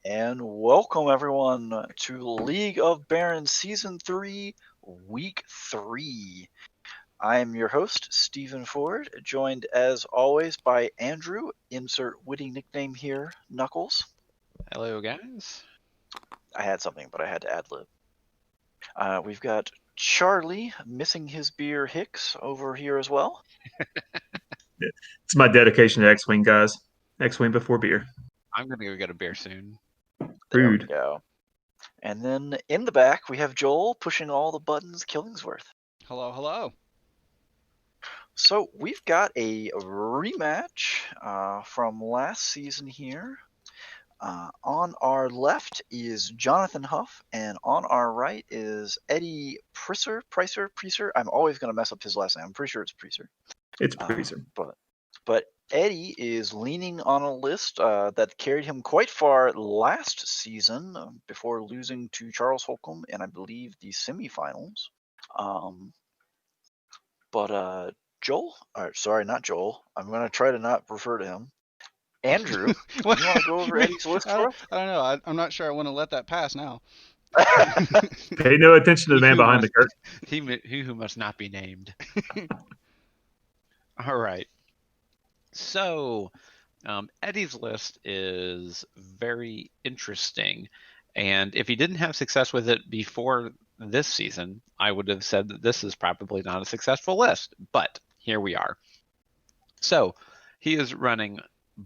And welcome everyone to League of Barons Season 3, Week 3. I am your host, Stephen Ford, joined as always by Andrew, insert witty nickname here, Knuckles. Hello, guys. I had something, but I had to ad-lib. We've got Charlie, missing his beer Hicks, over here as well. It's my dedication to X-Wing, guys. X-Wing before beer. I'm going to go get a beer soon. There we Rude. go. And then in the back, we have Joel pushing all the buttons Killingsworth. Hello, hello. So we've got a rematch from last season here. On our left is Jonathan Huff, and on our right is Eddie Preisser. I'm always going to mess up his last name. I'm pretty sure it's Preisser. It's Preisser. But Eddie is leaning on a list that carried him quite far last season before losing to Charles Holcomb in, I believe, the semifinals. But Joel, sorry, not Joel. I'm going to try to not refer to him. Andrew, you want to go over Eddie's list for us? I don't know. I'm not sure I want to let that pass now. Pay no attention to the man behind the curtain. He who must not be named. All right. So, Eddie's list is very interesting. And if he didn't have success with it before this season, I would have said that this is probably not a successful list. But here we are. So, he is running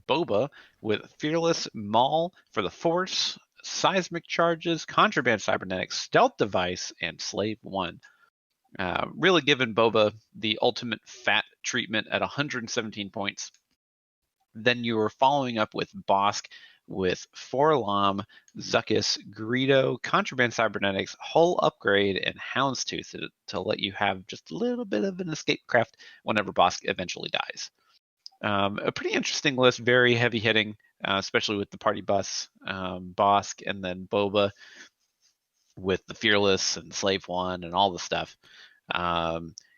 Boba with Fearless Maul for the Force, Seismic Charges, Contraband Cybernetics, Stealth Device, and Slave 1. Really giving Boba the ultimate fat treatment at 117 points. Then you are following up with Bosk with Forlam, Zuckuss, Greedo, Contraband Cybernetics, Hull Upgrade, and Houndstooth to let you have just a little bit of an escape craft whenever Bosk eventually dies. A pretty interesting list, very heavy hitting, especially with the party bus, Bosk, and then Boba with the Fearless and Slave One and all the stuff.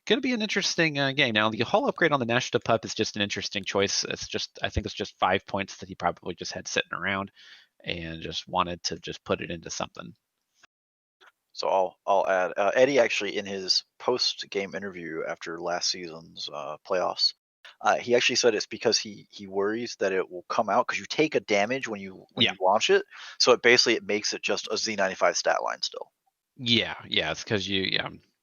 Going to be an interesting game. Now, the Hull upgrade on the Nashta Pup is just an interesting choice. I think it's just 5 points that he probably just had sitting around and just wanted to just put it into something. So I'll add Eddie actually in his post-game interview after last season's playoffs. He actually said it's because he worries that it will come out because you take a damage when you launch it, so it makes it just a Z95 stat line still. Yeah, it's because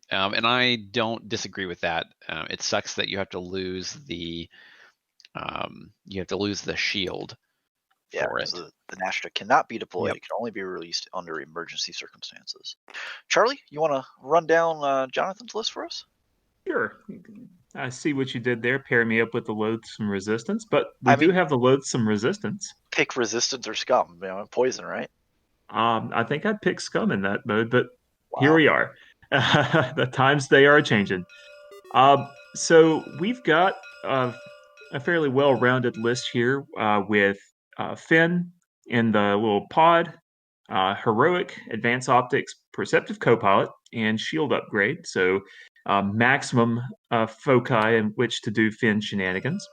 and I don't disagree with that. It sucks that you have to lose the shield for it. The Nashta cannot be deployed. It can only be released under emergency circumstances. Charlie, you want to run down Jonathan's list for us? Sure. I see what you did there, pairing me up with the Loathsome Resistance, but we do have the Loathsome Resistance. Pick Resistance or Scum, poison, right? I think I'd pick Scum in that mode, but here we are. The times they are changing. So we've got a fairly well-rounded list here with Finn in the little pod, Heroic, Advanced Optics, Perceptive Copilot, and Shield Upgrade. So maximum foci in which to do Finn shenanigans.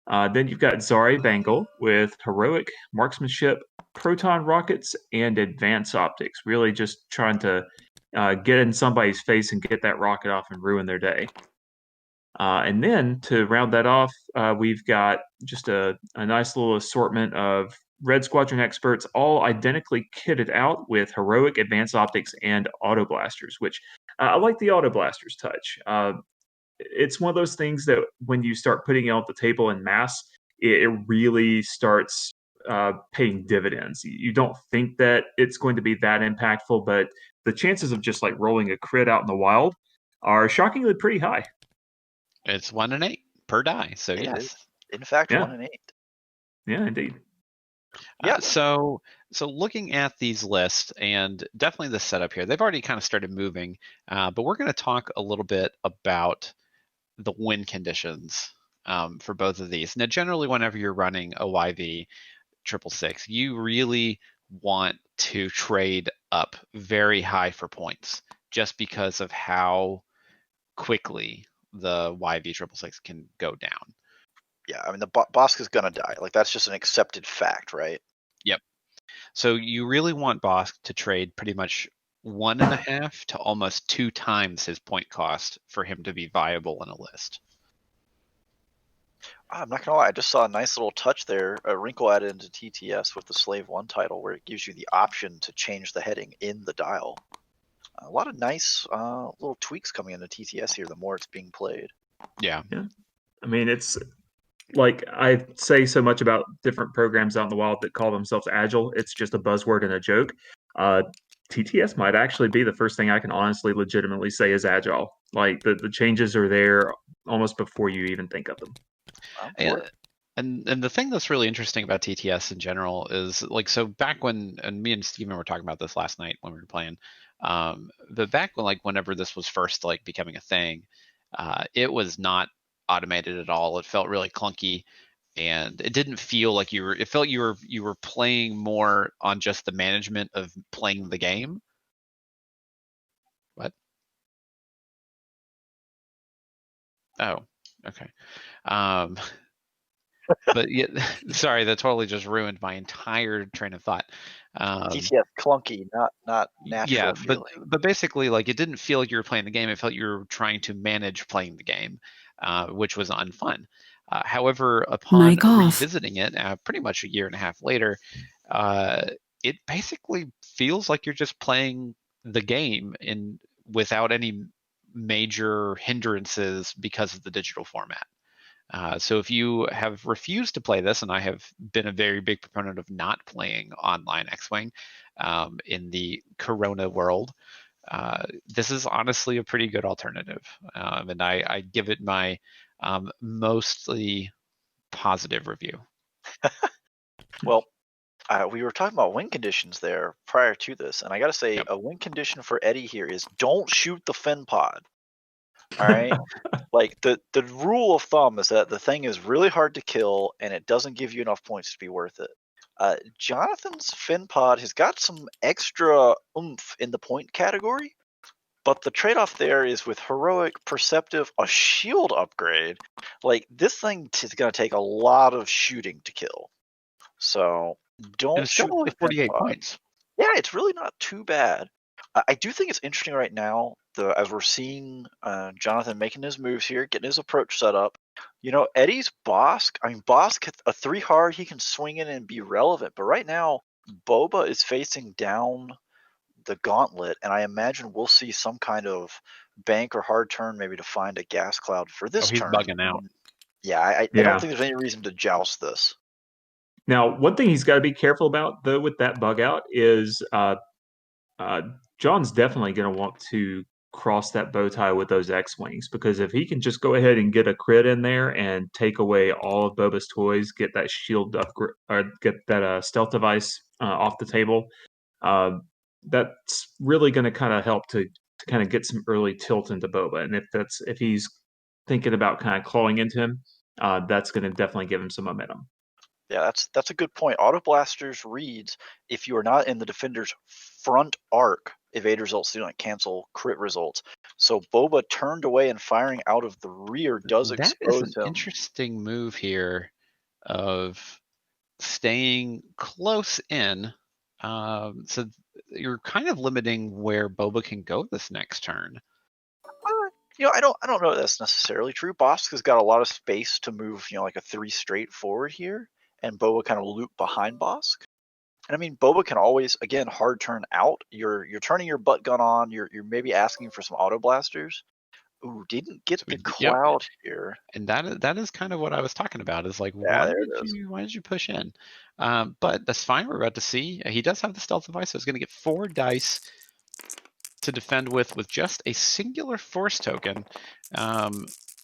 Then you've got Zari Bangle with Heroic, Marksmanship, Proton Rockets, and Advanced Optics. Really just trying to get in somebody's face and get that rocket off and ruin their day. And then to round that off, we've got just a nice little assortment of Red Squadron experts, all identically kitted out with Heroic, Advanced Optics, and Auto Blasters, which I like the Auto Blasters touch. It's one of those things that when you start putting it on the table in mass, it really starts paying dividends. You don't think that it's going to be that impactful, but the chances of just like rolling a crit out in the wild are shockingly pretty high. It's 1 in 8 per die, so it yes. Is, in fact, 1 in 8. Yeah, indeed. So looking at these lists and definitely the setup here, they've already kind of started moving, but we're going to talk a little bit about the win conditions for both of these. Now, generally, whenever you're running a YV 666, you really want to trade up very high for points just because of how quickly the YV 666 can go down. Yeah, I mean, the Bosk is going to die. Like, that's just an accepted fact, right? Yep. So you really want Bosk to trade pretty much 1.5 to almost 2 times his point cost for him to be viable in a list. I'm not gonna lie, I just saw a nice little touch there, a wrinkle added into TTS with the Slave 1 title, where it gives you the option to change the heading in the dial. A lot of nice little tweaks coming into TTS here the more it's being played. Yeah. I mean, it's like I say so much about different programs out in the wild that call themselves agile. It's just a buzzword and a joke. TTS might actually be the first thing I can honestly, legitimately say is agile. Like the changes are there almost before you even think of them. And the thing that's really interesting about TTS in general is like, so back when, and me and Steven were talking about this last night when we were playing, but back when, like, whenever this was first like becoming a thing, it was not automated at all. It felt really clunky, and it didn't feel like you were. It felt you were playing more on just the management of playing the game. What? Oh, okay. But yeah, sorry, that totally just ruined my entire train of thought. TTS clunky, not natural Yeah, feeling. but basically, like, it didn't feel like you were playing the game. It felt you were trying to manage playing the game, which was unfun. However, upon revisiting it, pretty much 1.5 years later, it basically feels like you're just playing the game without any major hindrances because of the digital format. So if you have refused to play this, and I have been a very big proponent of not playing online X-Wing in the Corona world, this is honestly a pretty good alternative. And I give it my mostly positive review. Well, we were talking about win conditions there prior to this, and I gotta say, a win condition for Eddie here is don't shoot the fin pod. All right. Like the rule of thumb is that the thing is really hard to kill and it doesn't give you enough points to be worth it. Jonathan's fin pod has got some extra oomph in the point category, but the trade-off there is with heroic, perceptive, a shield upgrade. Like this thing is going to take a lot of shooting to kill. So don't it's still shoot only the fin 48 pod. points. Yeah, it's really not too bad. I do think it's interesting right now, as we're seeing Jonathan making his moves here, getting his approach set up. You know, Eddie's Bosk. I mean, Bosk, a 3 hard, he can swing in and be relevant. But right now, Boba is facing down the gauntlet, and I imagine we'll see some kind of bank or hard turn maybe to find a gas cloud for this he's turn. bugging out. Yeah, I don't think there's any reason to joust this. Now, one thing he's got to be careful about, though, with that bug out is John's definitely going to want to cross that bow tie with those X-Wings, because if he can just go ahead and get a crit in there and take away all of Boba's toys, get that shield upgrade, or get that stealth device off the table, that's really going to kind of help to kind of get some early tilt into Boba. And if he's thinking about kind of clawing into him, that's going to definitely give him some momentum. Yeah, that's a good point. Auto Blasters reads if you are not in the defender's front arc, evade results do not cancel crit results. So Boba turned away and firing out of the rear does That is expose an him. interesting move here of staying close in. So you're kind of limiting where Boba can go this next turn. You know, I don't know that's necessarily true. Bosk has got a lot of space to move, you know, like a 3 straight forward here, and Boba kind of loop behind Bosk. And I mean, Boba can always, again, hard turn out. You're turning your butt gun on. You're maybe asking for some auto blasters. Ooh, didn't get the cloud here. And that is kind of what I was talking about. Is like, Yeah, why did you push in? But that's fine. We're about to see. He does have the stealth device, so he's going to get 4 dice to defend with just a singular force token.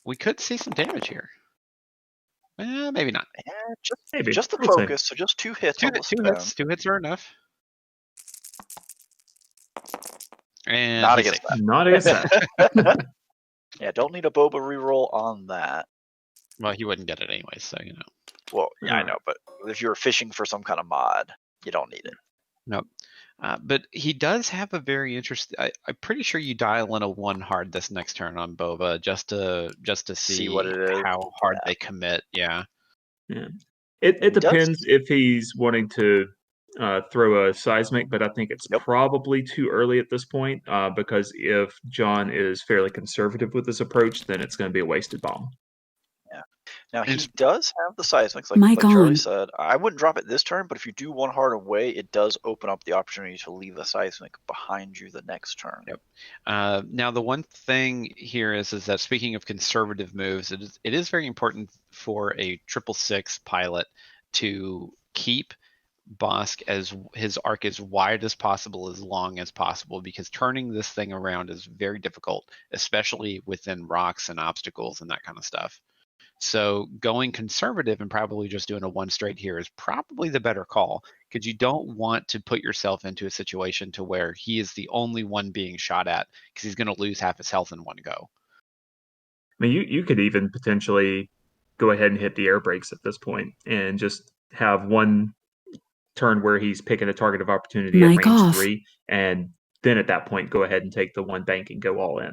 We could see some damage here. Maybe not. Yeah, just the focus. So just 2 hits on the spin. 2 hits are enough. And not against that. Not against that. Yeah, don't need a Boba reroll on that. Well, he wouldn't get it anyway, so you know. Well, yeah, I know, but if you're fishing for some kind of mod, you don't need it. Nope. But he does have a very interesting. I'm pretty sure you dial in a 1 hard this next turn on Boba just to see what it is. how hard they commit. Yeah. Yeah. It depends if he's wanting to throw a seismic, but I think it's Nope. probably too early at this point because if John is fairly conservative with this approach, then it's going to be a wasted bomb. Yeah. Now he It's- does have the seismics, Mic like Charlie on. said. I wouldn't drop it this turn, but if you do one heart away, it does open up the opportunity to leave a seismic behind you the next turn. Yep. Now the one thing here is that speaking of conservative moves, it is very important for a 666 pilot to keep Bosk as his arc as wide as possible, as long as possible, because turning this thing around is very difficult, especially within rocks and obstacles and that kind of stuff. So going conservative and probably just doing a one straight here is probably the better call, because you don't want to put yourself into a situation to where he is the only one being shot at, because he's going to lose half his health in one go. I mean, you could even potentially go ahead and hit the air brakes at this point and just have one turn where he's picking a target of opportunity at Mic range off. 3, and then at that point go ahead and take the one bank and go all in.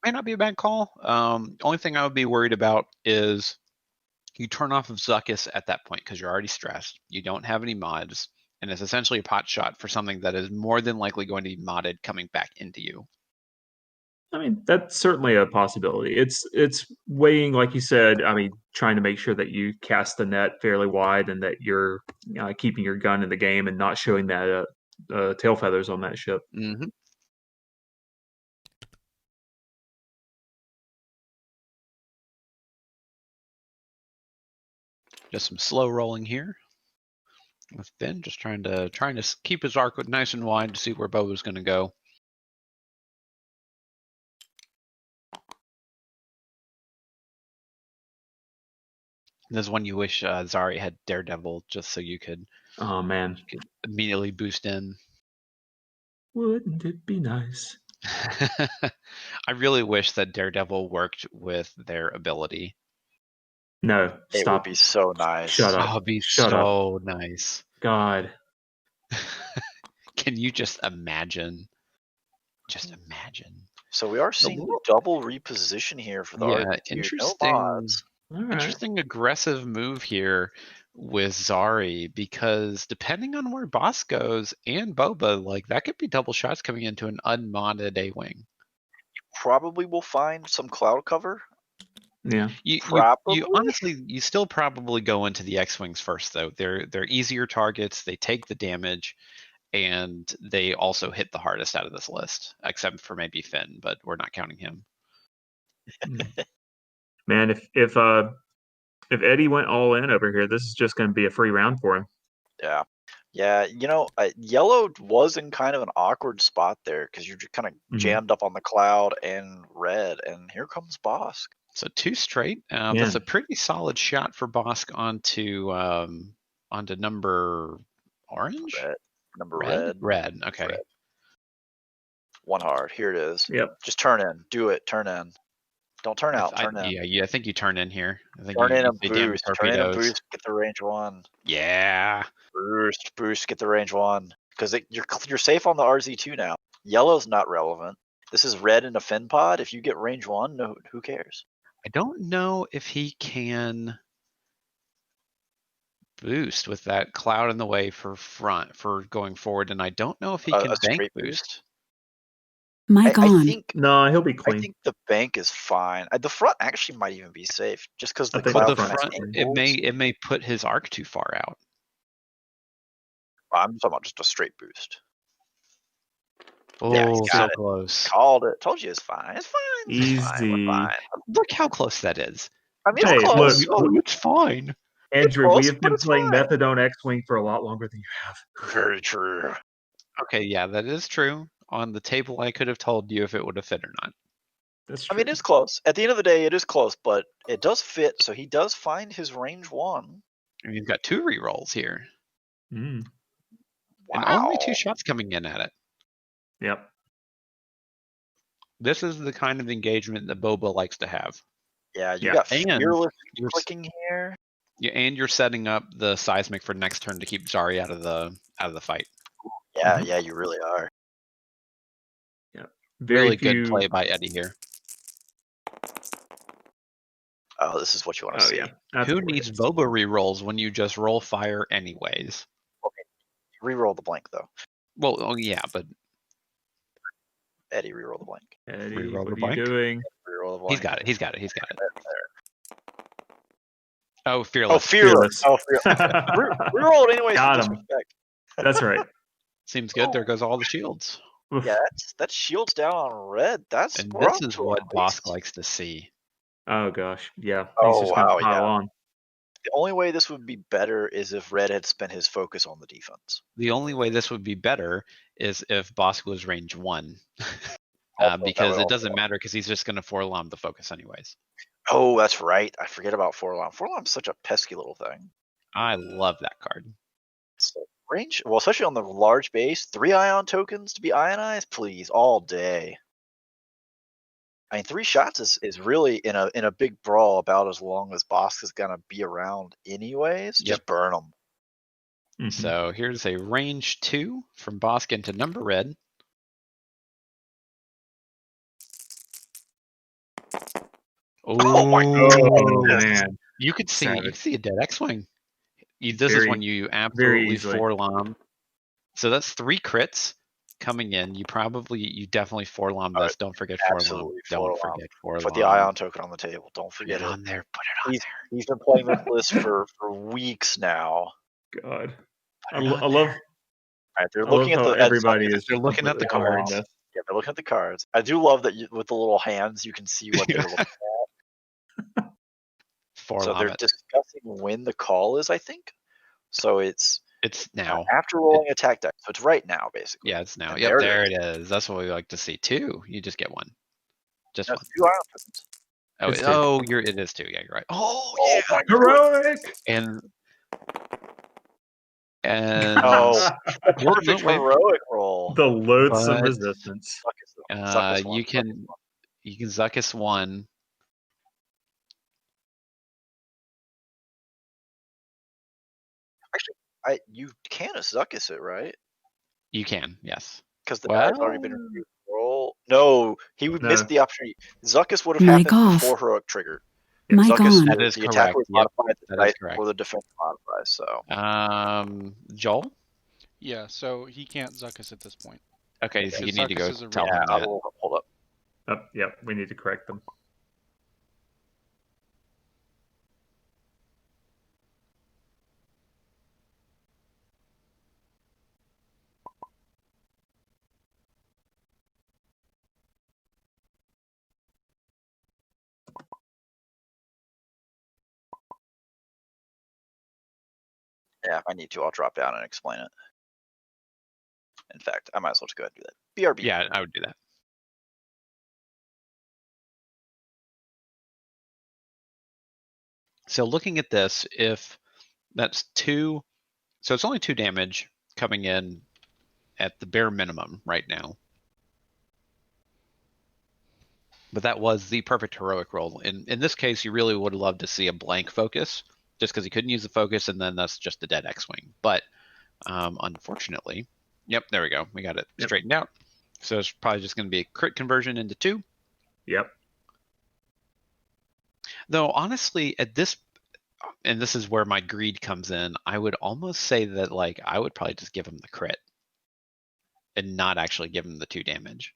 May not be a bad call. Only thing I would be worried about is you turn off of Zuckus at that point because you're already stressed. You don't have any mods, and it's essentially a pot shot for something that is more than likely going to be modded coming back into you. I mean, that's certainly a possibility. It's weighing, like you said. I mean, trying to make sure that you cast the net fairly wide and that you're keeping your gun in the game and not showing that tail feathers on that ship. Mm-hmm. Just some slow rolling here with Finn, just trying to keep his arc nice and wide to see where Boba's going to go. This is one you wish Zari had Daredevil, just so you could Oh man, immediately boost in. wouldn't it be nice? I really wish that Daredevil worked with their ability. No, It stop. would be so nice. Shut up. Oh, it'd be Shut up. so nice. God. Can you just imagine? Just imagine. So we are seeing double reposition here for the RT. Interesting. No mods. All right. Interesting aggressive move here with Zari, because depending on where Boss goes and Boba, like that could be double shots coming into an unmodded A-wing. Probably will find some cloud cover. Yeah. You Probably. honestly, you still probably go into the X-wings first, though. They're easier targets. They take the damage, and they also hit the hardest out of this list, except for maybe Finn, but we're not counting him. Man, if Eddie went all in over here, this is just going to be a free round for him. Yeah. Yeah, yellow was in kind of an awkward spot there because you're just kind of jammed up on the cloud and red, and here comes Bosk. So 2 straight. That's a pretty solid shot for Bosk onto number orange? Red. Red. Okay. Red. One hard. Here it is. Yep. Just turn in. Do it. Turn in. Don't turn out. Turn in. Yeah, I think you turn in here. I think turn in a you boost. Turn in a boost. Get the range 1. Yeah. Boost. Get the range 1. Because you're safe on the RZ2 now. Yellow's not relevant. This is red in a fin pod. If you get range 1, no, who cares? I don't know if he can boost with that cloud in the way for going forward, and I don't know if he can bank boost. Mic on. No, he'll be clean. I think the bank is fine. The front actually might even be safe, just because the cloud front it may put his arc too far out. I'm talking about just a straight boost. Oh, yeah, so close. Called it. Told you it's fine. It's fine. Easy. It's fine. We're fine. Look how close that is. I mean, it's close. Look, it's fine. Andrew, we have been playing Methadone X-Wing for a lot longer than you have. Very true. Okay, yeah, that is true. On the table, I could have told you if it would have fit or not. That's true. I mean, it's close. At the end of the day, it is close, but it does fit, so he does find his range 1. And he's got 2 rerolls here. Wow. And only 2 shots coming in at it. Yep. This is the kind of engagement that Boba likes to have. Yeah, you got fearless clicking here. Yeah, and you're setting up the seismic for next turn to keep Zari out of the fight. Yeah, yeah, you really are. Yeah, really good play by Eddie here. Oh, this is what you want to Oh see. yeah, that's Who what we're needs gonna see. boba rerolls when you just roll fire anyways? Reroll the blank though. Well, oh yeah, but Eddie, reroll the blank. Eddie, Reroll what the are you blank? doing? Reroll the blank. He's got it. He's got it. He's got it. Oh, Oh, fearless. fearless. Oh, fearless. Reroll it anyways Got for him. disrespect. That's right. Seems good. There goes all the shields. Oof. Yeah, that shields down on red. That's And we're this up is to what at Bosk least. likes to see. Oh gosh, yeah. He's Oh just wow, gonna pile yeah. on. The only way this would be better is if Red had spent his focus on the defense. The only way this would be better is if Bosk was range 1. Also, because that would it doesn't also- matter because he's just going to forlom the focus anyways. Oh, that's right. I forget about Forlom. Forlom's such a pesky little thing. I love that card. So range, well, especially on the large base, 3 ion tokens to be ionized, please, all day. I mean, 3 shots is really in a big brawl about as long as Bosk is gonna be around anyways. Yep. Just burn them. Mhm. So here's a range 2 from Bosk into number red. Oh my Oh goodness. man, You could Savage. see a dead X-wing. This is Very- when you very absolutely easily. forlom. So that's 3 crits coming in. You definitely forlom this. Alright, Don't forget forlom. absolutely Don't forlom. forget forlom. Put the ion token on the table. Don't Put forget it it. on there. Put it on there. He's been playing this list for weeks now. God, I, Put it lo- on I love. there. Alright, they're I love looking at how the everybody Zuckus. is They're just looking at the completely cards. ignoring this. Yeah, they're looking at the cards. I do love that with the little hands, you can see what they're looking at. So Forlom they're it. discussing when the call is, I think. So it's It's now. after rolling attack deck. So it's right now, basically. Yeah, it's now. And Yep, there it there it is. That's what we like to see. 2. You just get 1. Just That's 1. 2 ion tokens. Oh, It's 2. it is 2. Yeah, you're right. Oh, Oh yeah. my Heroic. And Oh, the Well, perfect no, wait. heroic roll. The loathsome But- resistance. Zuckus one, you Zuckus can one. Zuckus 1. Actually, you can Zuckus it, right? You can, yes. Because the die's already been Well- reviewed. Roll. No, he would No. miss the opportunity. Zuckus would have Mic happened off. before heroic triggered. Mic Zuckus, on. That is the attacker correct. was Yep, modified, the that is dice correct. or the defense modifies. So Joel? Yeah, so he can't Zuckus at this point. Okay, so you Because need to go Zuckus is a tell yeah, him I that. will hold up. Oh, yep, we need to correct them. Yeah, if I need to, I'll drop down and explain it. In fact, I might as well just go ahead and do that. BRB. Yeah, I would do that. So looking at this, if that's 2, so it's only 2 damage coming in at the bare minimum right now. But that was the perfect heroic roll. In this case, you really would love to see a blank focus, just because he couldn't use the focus, and then that's just a dead X-wing. But unfortunately, yep, there we go. We got it Yep. straightened out. So it's probably just going to be a crit conversion into 2. Yep. Though honestly, at this, and this is where my greed comes in, I would almost say that like I would probably just give him the crit and not actually give him the 2 damage.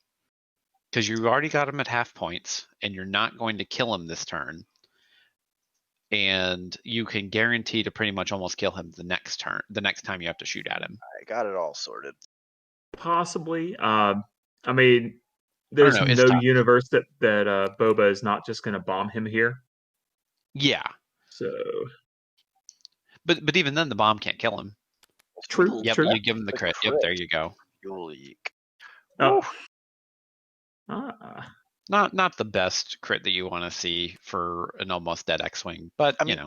Because you already got him at half points, and you're not going to kill him this turn. And you can guarantee to pretty much almost kill him the next time you have to shoot at him. I got it all sorted. Possibly. I mean, there's know, it's no tough. universe that Boba is not just going to bomb him here. Yeah, So but even then, the bomb can't kill him. True. Yep, True. you give him the crit. Yep, there you go. Leak. Oh. Ah. Not the best crit that you want to see for an almost dead X-wing, but I mean,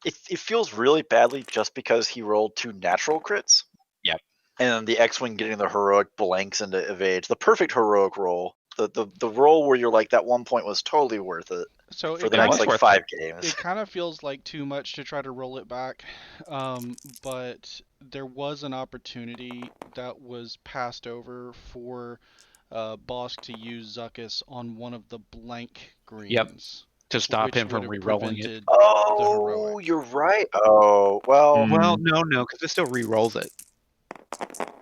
it feels really badly just because he rolled 2 natural crits. Yep. And the X-wing getting the heroic blanks into evades, the perfect heroic roll, the roll where you're like that 1 point was totally worth it So for it the It next was like worth 5 it. games. It kind of feels like too much to try to roll it back, but there was an opportunity that was passed over for Bosk to use Zuckus on one of the blank greens. To stop which him would from have re-rolling it. prevented the Oh, heroic. you're right. Oh, well. Well, no, because it still re-rolls it.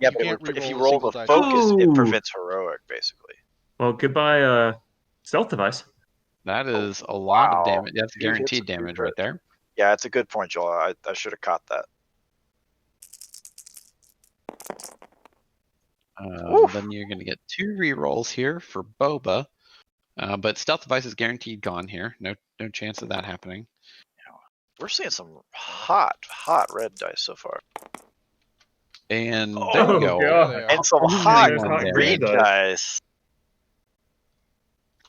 Yeah, You but can't if you re-roll a roll single the die focus, twice. it Oh. prevents heroic, basically. Well, goodbye, stealth device. That is a lot of Wow. damage. That's 2 hits guaranteed and 2 damage crits. right there. Yeah, it's a good point, Joel. I should have caught that. Then you're going to get 2 re-rolls here for Boba. But stealth device is guaranteed gone here. No chance of that happening. We're seeing some hot red dice so far. And Oh, there you go. God. There they are. And some Only hot one green damage. dice.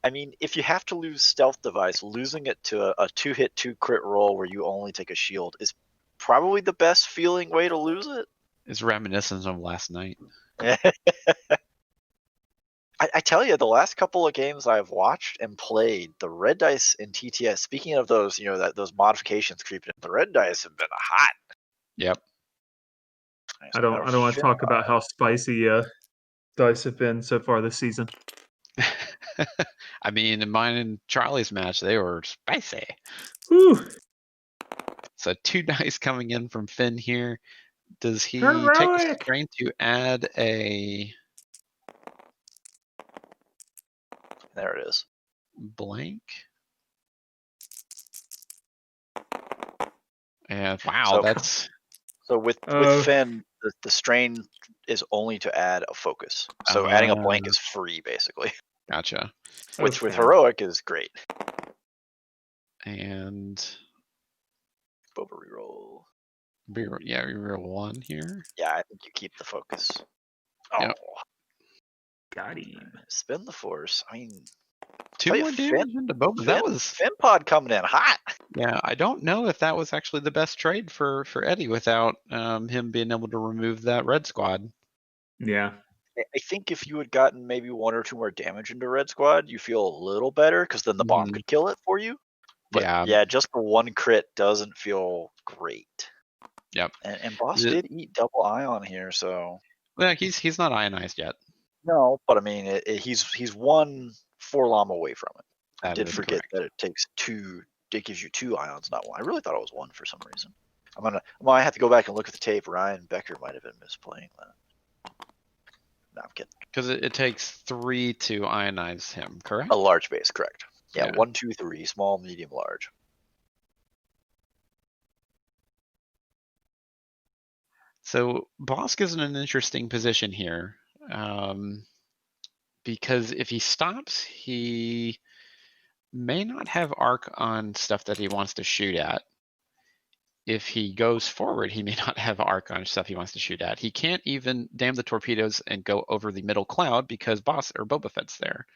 I mean, if you have to lose stealth device, losing it to a 2-hit 2 crit roll where you only take a shield is probably the best feeling way to lose it. It's reminiscent of last night. I tell you, the last couple of games I've watched and played, the red dice in TTS. Speaking of those, those modifications creeping in, the red dice have been hot. Yep. I don't want to talk about how spicy dice have been so far this season. I mean, in mine and Charlie's match, they were spicy. Whew. So 2 dice coming in from Finn here. Does he take the Heroic. strain to add a There it is. blank? And wow, So with Finn, the strain is only to add a focus. So adding a blank is free, basically. Gotcha. Which with heroic is great. And Boba reroll. Reroll 1 here. Yeah, I think you keep the focus. Oh, Yep. Got him. Spin the force. I mean, 2 more damage into Boba. Finn pod coming in hot. Yeah, I don't know if that was actually the best trade for Eddie without him being able to remove that red squad. Yeah. I think if you had gotten maybe 1 or 2 more damage into red squad, you feel a little better because then the bomb could kill it for you. But yeah, just the 1 crit doesn't feel great. Yep. And Boss did eat double ion here, so. Yeah, he's not ionized yet. No, but I mean, he's 1 4-LOM away from it. I did forget correct. that it takes 2. It gives you 2 ions, not 1. I really thought it was 1 for some reason. I have to go back and look at the tape. Ryan Becker might have been misplaying that. No, I'm kidding. Because it takes 3 to ionize him, correct? A large base, correct. Yeah, 1, 2, 3, small, medium, large. So Bosk is in an interesting position here. Because if he stops, he may not have arc on stuff that he wants to shoot at. If he goes forward, he may not have arc on stuff he wants to shoot at. He can't even dam the torpedoes and go over the middle cloud because Boba Fett's there.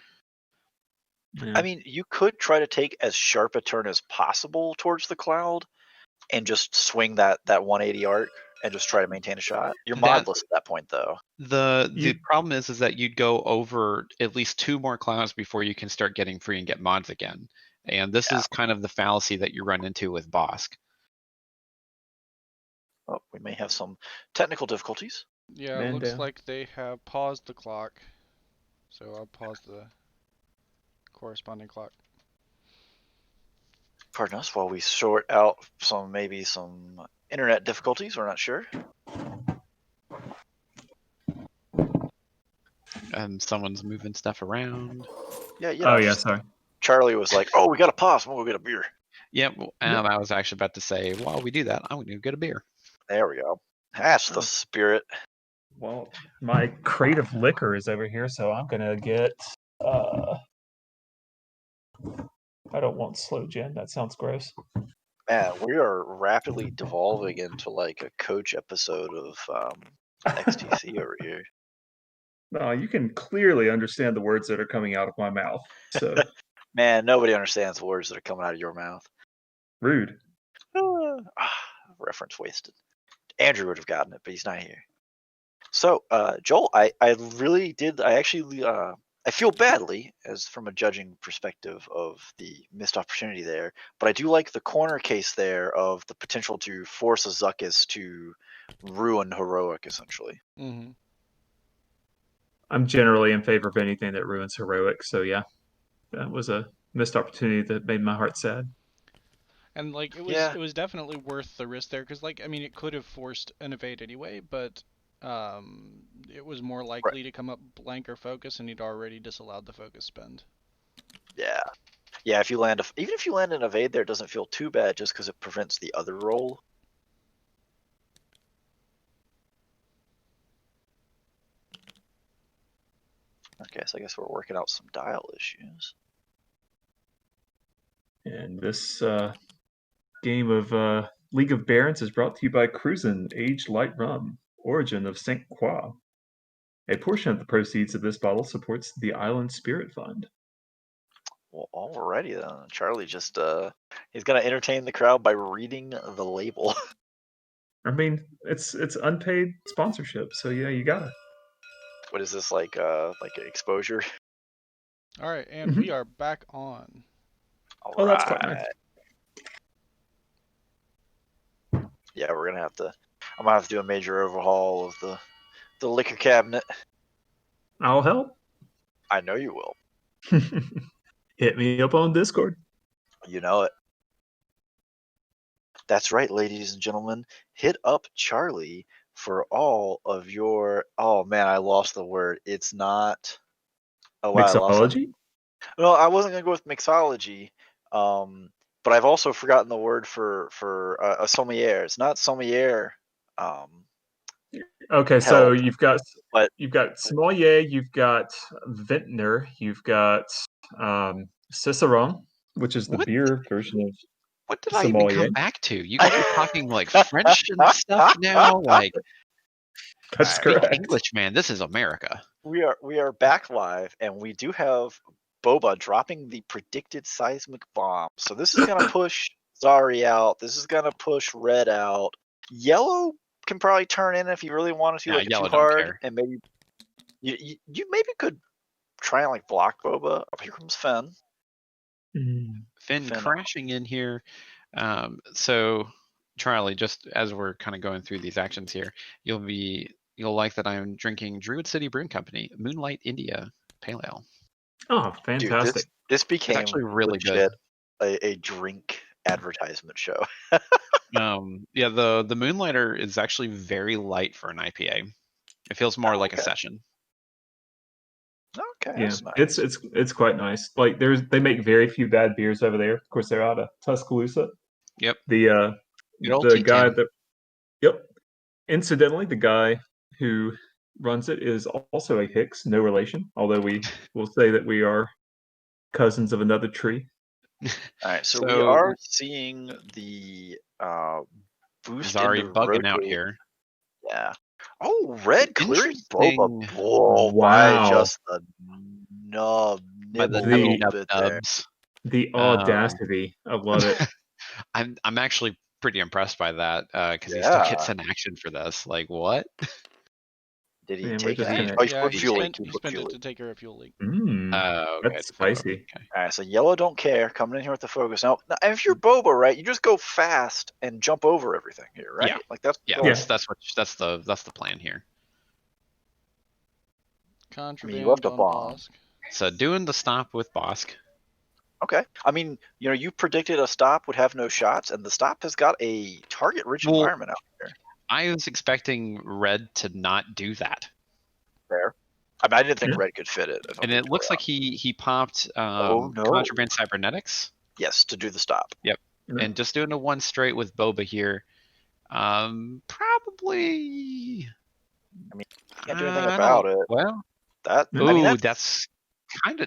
Yeah. I mean, you could try to take as sharp a turn as possible towards the cloud and just swing that 180 arc and just try to maintain a shot. You're modless at that point, though. The problem is that you'd go over at least 2 more clouds before you can start getting free and get mods again. And this is kind of the fallacy that you run into with Bosk. Oh, we may have some technical difficulties. Yeah, it looks like they have paused the clock. So I'll pause the corresponding clock. Pardon us while we sort out maybe some internet difficulties. We're not sure. And someone's moving stuff around. Yeah, yeah, sorry. Charlie was like, "Oh, we got to pause. We'll go get a beer." Yep, and I was actually about to say, while we do that, I'm going to get a beer. There we go. That's the spirit. Well, my crate of liquor is over here, so I'm gonna get. I don't want slow gin. That sounds gross. Man, we are rapidly devolving into like a coach episode of XTC over here. No, you can clearly understand the words that are coming out of my mouth. So, man, nobody understands the words that are coming out of your mouth. Rude. Reference wasted. Andrew would have gotten it, but he's not here. So, Joel, I really did. I actually, I feel badly as from a judging perspective of the missed opportunity there, but I do like the corner case there of the potential to force a Zuckus to ruin heroic, essentially. Mm-hmm. I'm generally in favor of anything that ruins heroic, so yeah, that was a missed opportunity that made my heart sad. And like Yeah. it was definitely worth the risk there because like I mean it could have forced an evade anyway, but it was more likely to come up blank or focus, and he'd already disallowed the focus spend. Yeah. Yeah, if you land even if you land an evade there, it doesn't feel too bad just because it prevents the other roll. Okay, so I guess we're working out some dial issues. And this game of League of Barons is brought to you by Cruisin' Aged Light Rum, origin of St. Croix. A portion of the proceeds of this bottle supports the Island Spirit Fund. Well, alrighty then. Charlie just he's gonna entertain the crowd by reading the label. I mean, it's unpaid sponsorship, so yeah, you got it. What is this like exposure? All right, and we are back on. Oh, that's quite nice. Yeah, we're gonna have to. I'm gonna have to do a major overhaul of the liquor cabinet. I'll help. I know you will. Hit me up on Discord. You know it. That's right, ladies and gentlemen. Hit up Charlie for all of your. Oh man, I lost the word. It's not. Oh wow, I lost that. Mixology? No, I wasn't gonna go with mixology. But I've also forgotten the word for a sommelier. It's not sommelier. Okay, so Help, but you've got sommelier, you've got vintner, you've got cicerone, which is the What? beer version of What did I even sommelier. come back to? You guys are talking like French and stuff now. Like, That's Alright. speak correct. English, man. This is America. we are back live, and we do have Boba dropping the predicted seismic bomb. So this is gonna push Zari out. This is gonna push Red out. Yellow can probably turn in if you really wanted to, Yeah, like too yellow don't hard, care. and maybe you maybe could try and like block Boba. Oh, here comes Fen. Finn Finn. crashing in here. So Charlie, just as we're kind of going through these actions here, you'll like that I'm drinking Druid City Brewing Company Moonlight India Pale Ale. Oh, Dude, fantastic. this It's became actually really legit a drink advertisement show. good. Yeah, the Moonlighter is actually very light for an IPA. It feels more like a Okay. session. Okay, Yeah, that's nice. it's quite nice. Like they make very few bad beers over there. Of course, they're out of Tuscaloosa. Yep. Good old The guy T-Town. that yep. Incidentally, the guy who runs it is also a Hicks, no relation. Although we will say that we are cousins of another tree. All right, so we So are seeing the boost Zari into bugging out rotate. here. Yeah. Oh, red clearing Boba. Interesting Whoa, by Wow. just the nub by the nibble The- nubby little nub bit there. nubs. The Um, audacity. I love it. I'm actually pretty impressed by that because he still Yeah. gets an action for this. Like what? Did he Man, we're take just it? gonna- Oh, he's Yeah, put he fuel leak. spent He he put spent fuel it leak. to take care of fuel leak. Okay. That's spicy. Okay. All right, so yellow don't care. Coming in here with the focus. Now, if you're Boba, right, you just go fast and jump over everything here, right? Yeah. Like that's the Yeah, goal. that's the plan here. Contraband left a on bomb. Bosk. So doing the stop with Bosk. Okay. I mean, you predicted a stop would have no shots, and the stop has got a target-rich Well, environment out here. I was expecting Red to not do that, There. I mean, I didn't think Yeah. red could fit it. and it looks like he popped Oh, no. Contraband Cybernetics. Yes, to do the stop. Yep. And just doing a one straight with Boba here. Probably. I mean, you can't do anything about I don't- it. Well, That. I mean, ooh, that's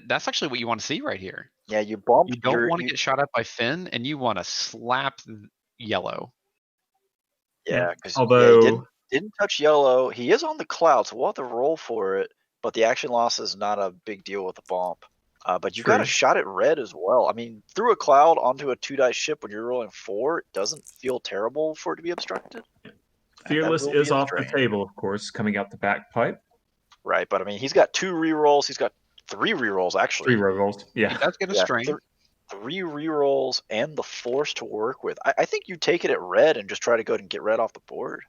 that's actually what you want to see right here. yeah. You bump. You don't want to get shot up by Finn, and you want to slap yellow. Yeah, because Although he didn't touch yellow. He is on the cloud, so we'll have to roll for it. But the action loss is not a big deal with the bump. But you got a True. shot at red as well. I mean, through a cloud onto a 2-dice ship when you're rolling 4, it doesn't feel terrible for it to be obstructed. And that Fearless will be is a off the strain. table, of course, coming out the back pipe. Right, but I mean, he's got 2 rerolls. He's got 3 rerolls actually. 3 rolls. He Yeah. does get a Yeah, strain. 3 rerolls and the force to work with. I think you take it at red and just try to go and get red off the board.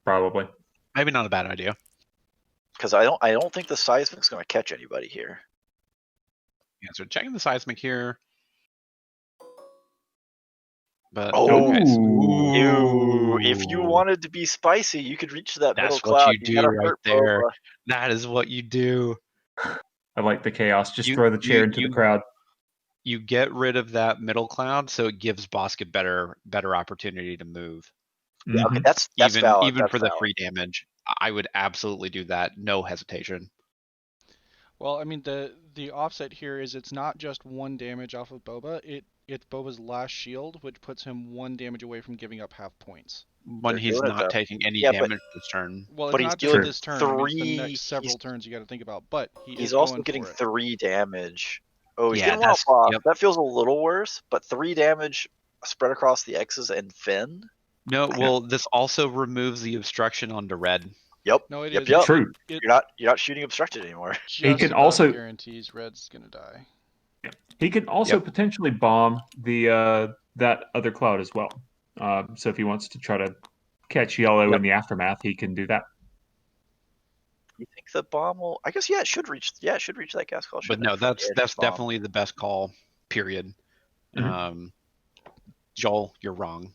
Probably. Maybe not a bad idea. Because I don't think the seismic's going to catch anybody here. Yeah, so checking the seismic here. But Oh, okay, so, Ew, if you wanted to be spicy, you could reach that middle that's what cloud. you do gotta right hurt there. Boba. That is what you do. I like the chaos. Just You- throw the chair you- into the you- crowd. You get rid of that middle cloud, so it gives Bosk a better opportunity to move. Yeah, okay, Mhm. that's Even valid. That's for the valid. free damage, I would absolutely do that. No hesitation. Well, I mean the offset here is it's not just 1 damage off of Boba. It's Boba's last shield, which puts him 1 damage away from giving up half points. When They're he's doing it, not though. taking any Yeah, but- damage this turn. Well, it's But he's not just doing this turn. I mean, it's the three- next several he's- turns you got to think about. But He's is also going getting for it. 3 damage. Oh, he's Yeah, getting one off that's- Bosk. yep. That feels a little worse, but 3 damage spread across the X's and Finn? No, well, this also removes the obstruction onto red. Yep. No, it Yep, is. yep. True. It You're not shooting obstructed anymore. just can about also- guarantees Red's gonna die. He can also Yep. potentially bomb the that other cloud as well. So if he wants to try to catch yellow Yep. in the aftermath, he can do that. You think the bomb will? I guess it should reach. Yeah, it should reach that gas call. But no, that's definitely the best call. Period. Mhm. Joel, you're wrong.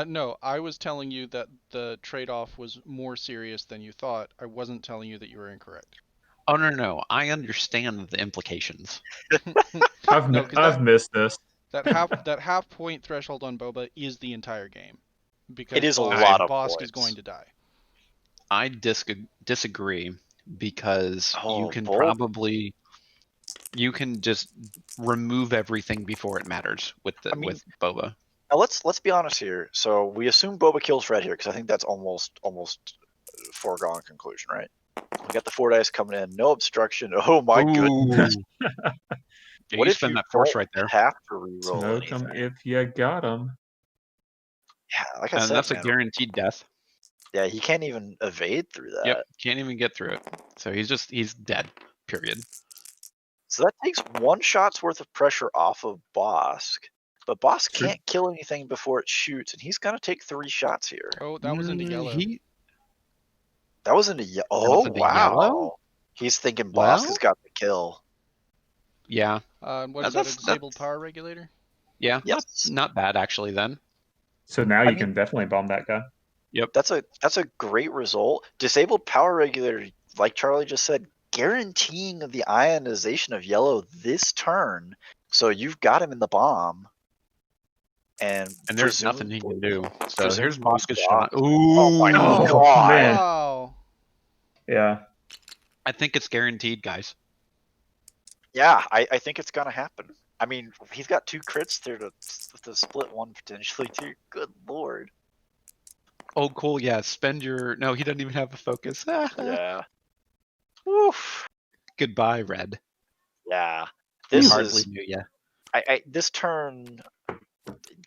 No, I was telling you that the trade-off was more serious than you thought. I wasn't telling you that you were incorrect. Oh no, I understand the implications. No, 'cause I've missed this. that half point threshold on Boba is the entire game. Because It is a Bosk- lot of Bosk points. is going to die. I disagree because Oh, you can bold. you can just remove everything before it matters with with Boba. Now let's be honest here. So we assume Boba kills Red here because I think that's almost foregone conclusion, right? We got the 4 dice coming in, no obstruction. Oh my goodness! Yeah, What you if spend you that force don't right there? have to reroll Smoke anything? him if you got him. Yeah, like I And said, that's man. a guaranteed death. Yeah, he can't even evade through that. Yep, can't even get through it. So he's dead. Period. So that takes 1 shot's worth of pressure off of Bosk. But Bosk True. can't kill anything before it shoots, and he's gonna take 3 shots here. Oh, that was into yellow. That was into yellow. That was Oh into wow! yellow? He's thinking Bosk Well? has got the kill. Yeah, What is that? A that's- disabled power regulator? yeah. Yes. Not bad actually. Then So now I you mean- can definitely bomb that guy. That's a great result. Disabled power regulator, like Charlie just said, guaranteeing the ionization of yellow this turn. So you've got him in the bomb. And there's nothing he can do. So here's presumably Bosk's shot. Bosk- Ooh, Oh my Oh, god! man. Wow. Yeah. I think it's guaranteed, guys. Yeah, I think it's gonna happen. I mean, he's got 2 crits there to split 1 potentially too. Good lord. Oh, cool. Yeah, spend your. No, he doesn't even have a focus. Yeah. Woof. Goodbye, Red. Yeah. We This hardly is knew ya. this turn.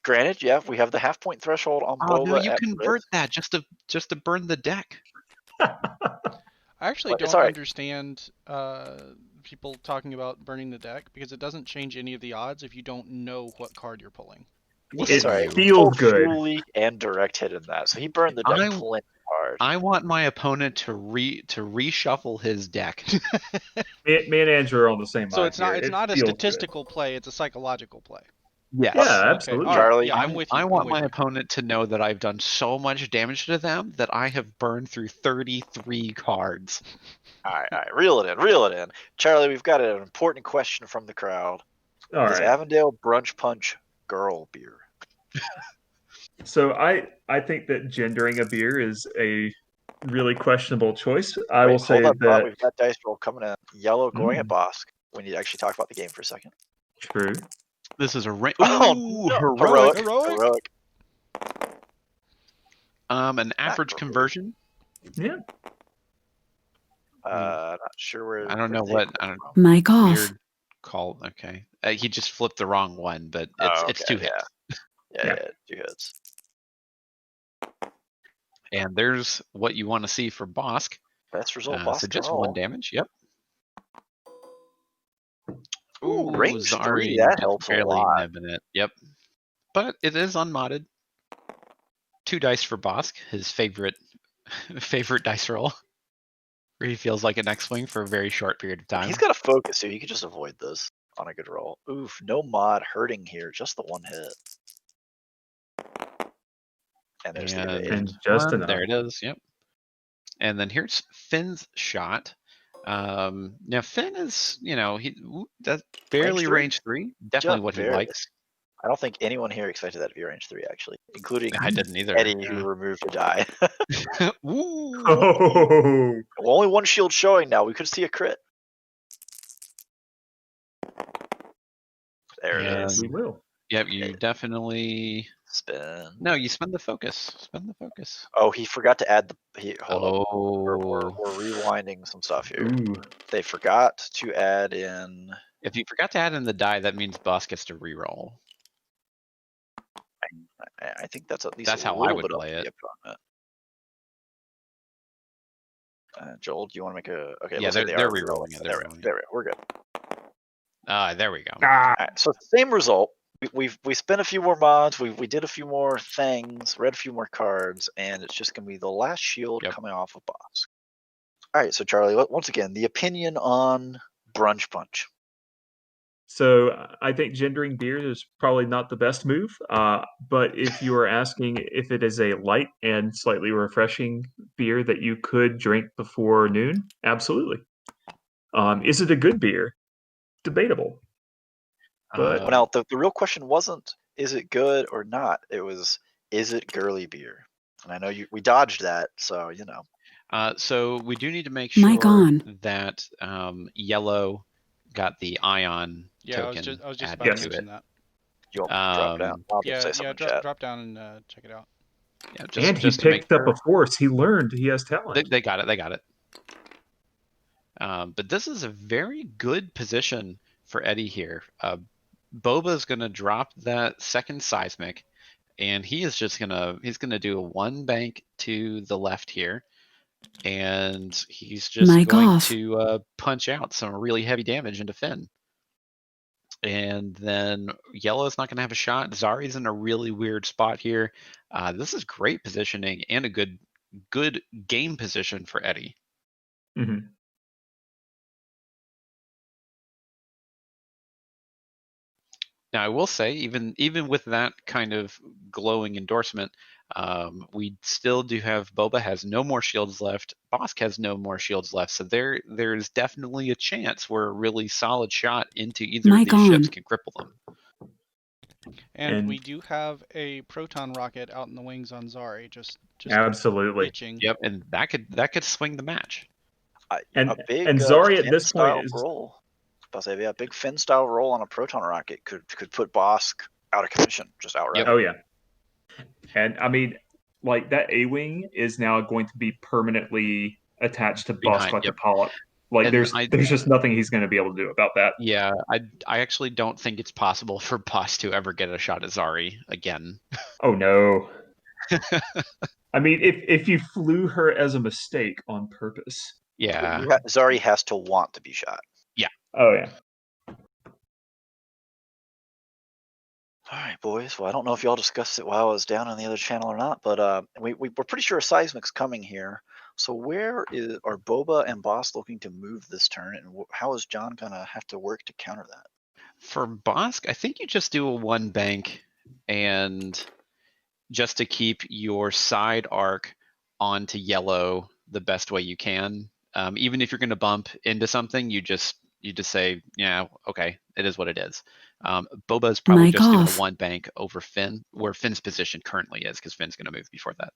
Granted, yeah, we have the half point threshold on Oh Boba. no, you at convert risk. that just to burn the deck. I actually But it's don't alright. understand people talking about burning the deck because it doesn't change any of the odds if you don't know what card you're pulling. It's alright. It We feels pulled good. Fury and direct hit in that, so he burned the deck plenty hard. I want my opponent to reshuffle his deck. Me and Andrew are on the same So mind it's not here. it's It not a feels good. statistical play; it's a psychological play. Yes. Yeah, Okay, absolutely. all right. Charlie, Yeah, I'm with you. I I'm want with my you. opponent to know that I've done so much damage to them that I have burned through 33 cards. Alright, reel it in. Charlie, we've got an important question from the crowd. All Is right. Avondale Brunch Punch girl beer? So I think that gendering a beer is a really questionable choice. I Wait, will say hold that thought. that We've got dice roll coming in. Yellow going at Bosk. We need to actually talk about the game for a second. true. This is a Oh, no. heroic. Heroic. An average heroic. conversion. Yeah. Not sure where. I don't know where they what. I don't. Mic off. Weird call. Okay. He just flipped the wrong one, but it's 2 hits. Yeah, 2 hits. And there's what you want to see for Bosk. Best result, Bosk So can just roll. 1 damage. Yep. Ooh, range 3, Zari that just helps a barely lot. nibbing it. Yep. But it is unmodded. 2 dice for Bosk, his favorite dice roll. Where he feels like an X-Wing for a very short period of time. He's got a focus, so he could just avoid this. on a good roll. Oof, no mod hurting here, just the one hit. And there's the evade. And just enough. There it is. Yep. And then here's Finn's shot. Now Finn is, he does barely range 3. Definitely Just what he barely. likes. I don't think anyone here expected that to be range 3, actually, including I didn't either. Eddie, who removed a die. Ooh. Oh. Well, only one shield showing now. We could see a crit. There it is. We will. Yep, you definitely Spin. No, you spend the focus. Spend the focus. Oh, he forgot to add the. Hold on. Oh. We're rewinding some stuff here. Ooh. They forgot to add in. If you forgot to add in the die, that means boss gets to reroll. I think that's at least That's a how I little would bit up play to it. the upfront. Joel, do you want to make a? Okay, Yeah, looks like they're are rerolling it. There we go. We're good. There we go. Ah. All right, so same result. We spent a few more mods. We did a few more things. Read a few more cards, and it's just gonna be the last shield coming off of boss. All right, so Charlie, once again, the opinion on Brunch Punch. So I think gendering beer is probably not the best move. But if you are asking if it is a light and slightly refreshing beer that you could drink before noon, absolutely. Is it a good beer? Debatable. But Now the real question wasn't is it good or not. It was is it girly beer. And I know we dodged that, so you know. So we do need to make sure that yellow got the ion token I was just added about to to it. mention that. You want me to drop down? I'll Yeah, say something in chat. drop down and check it out. Yeah, and he just to make picked up sure. a force. He learned he has talent. They got it. But this is a very good position for Eddie here. Boba's gonna drop that second seismic, and he's gonna do a 1 bank to the left here, and he's just going to punch out some really heavy damage into Finn. And then yellow's not going to have a shot. Zari's in a really weird spot here. This is great positioning and a good game position for Eddie. Mm-hmm. Now I will say, even with that kind of glowing endorsement, we still do have Boba has no more shields left. Bosk has no more shields left. So there's definitely a chance where a really solid shot into either of these ships can cripple them. And we do have a proton rocket out in the wings on Zari, just absolutely itching. Yep, and that could swing the match. A big Zari at this Finn-style point is roll. A big Finn style roll on a proton rocket could put Bosk out of commission, just outright. Yep. Oh yeah, and I mean, like that A-wing is now going to be permanently attached to Bosk like a polyp. Like there's just nothing he's going to be able to do about that. Yeah, I actually don't think it's possible for Bosk to ever get a shot at Zari again. Oh no. I mean, if you flew her as a mistake on purpose. Yeah. Zari has to want to be shot. Yeah. Oh yeah. All right, boys. Well, I don't know if y'all discussed it while I was down on the other channel or not, but we're pretty sure a seismic's coming here. So where are Boba and Bosk looking to move this turn, and how is John gonna have to work to counter that? For Bosk, I think you just do a 1 bank, and just to keep your side arc onto yellow the best way you can. Even if you're going to bump into something, you just say, yeah, okay, it is what it is. Boba's probably just doing a 1 bank over Finn, where Finn's position currently is, because Finn's going to move before that.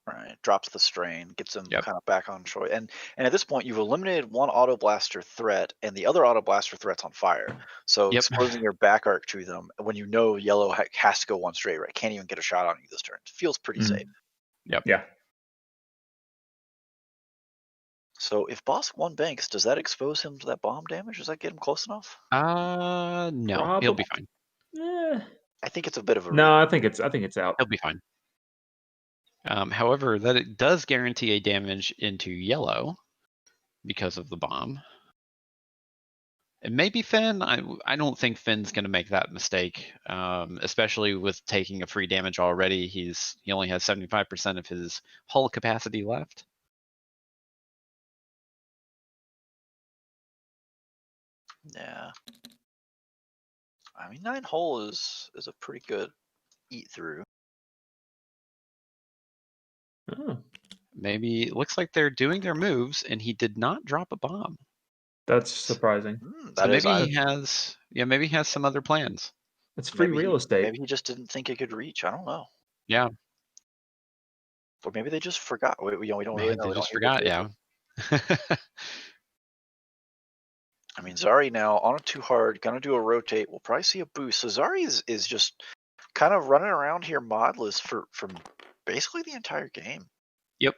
Right, drops the strain, gets him kind of back on choice, and at this point you've eliminated one auto blaster threat, and the other auto blaster threat's on fire. So exposing your back arc to them when you know yellow has to go one straight, right? Can't even get a shot on you this turn. It feels pretty safe. Yep. Yeah. So if Bosk 1 banks, does that expose him to that bomb damage? Does that get him close enough? No, he'll be fine. I think it's a bit of a I think it's out. He'll be fine. However, that it does guarantee a damage into yellow because of the bomb. And maybe Finn. I don't think Finn's going to make that mistake, especially with taking a free damage already. He only has 75% of his hull capacity left. Yeah. I mean, 9-hole is a pretty good eat through. Oh, Maybe it looks like they're doing their moves, and he did not drop a bomb. that's surprising. So That is. maybe he has, maybe he has some other plans. It's free real estate. Maybe he just didn't think it could reach. I don't know. Yeah. Or maybe they just forgot. We don't Maybe really know. they We don't just hear the forgot. data. Yeah. I mean, Zari now on a 2 hard, gonna do a rotate. We'll probably see a boost. So Zari is just kind of running around here modless for basically the entire game. Yep.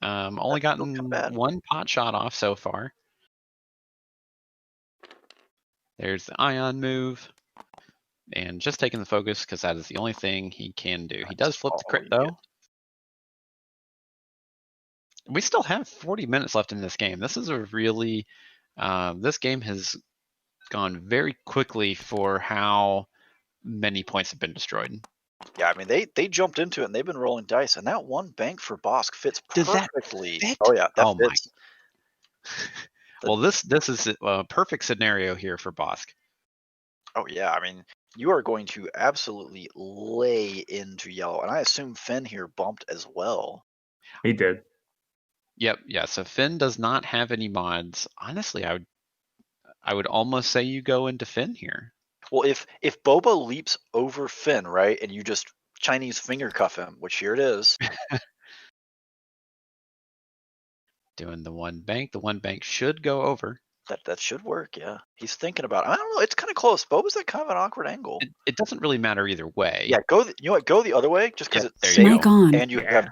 Only gotten one pot shot off so far. There's the ion move. And just taking the focus because that is the only thing he can do. He does flip the crit though. We still have 40 minutes left in this game. This is a really, this game has gone very quickly for how many points have been destroyed. Yeah, I mean they jumped into it and they've been rolling dice, and that one bank for Bosk fits Does perfectly. that fit? Oh yeah, that my. fits. Well, this is a perfect scenario here for Bosk. Oh yeah, I mean you are going to absolutely lay into yellow, and I assume Finn here bumped as well. He did. Yep, yeah. So Finn does not have any mods. Honestly, I would almost say you go into Finn here. Well, if Boba leaps over Finn, right, and you just Chinese finger cuff him, which here it is. Doing the one bank. The one bank should go over. That should work, yeah. He's thinking about it. I don't know. It's kind of close. Boba's at kind of an awkward angle. It doesn't really matter either way. Yeah, you know what? Go the other way, just because it's there safe. you Mic on. And you have.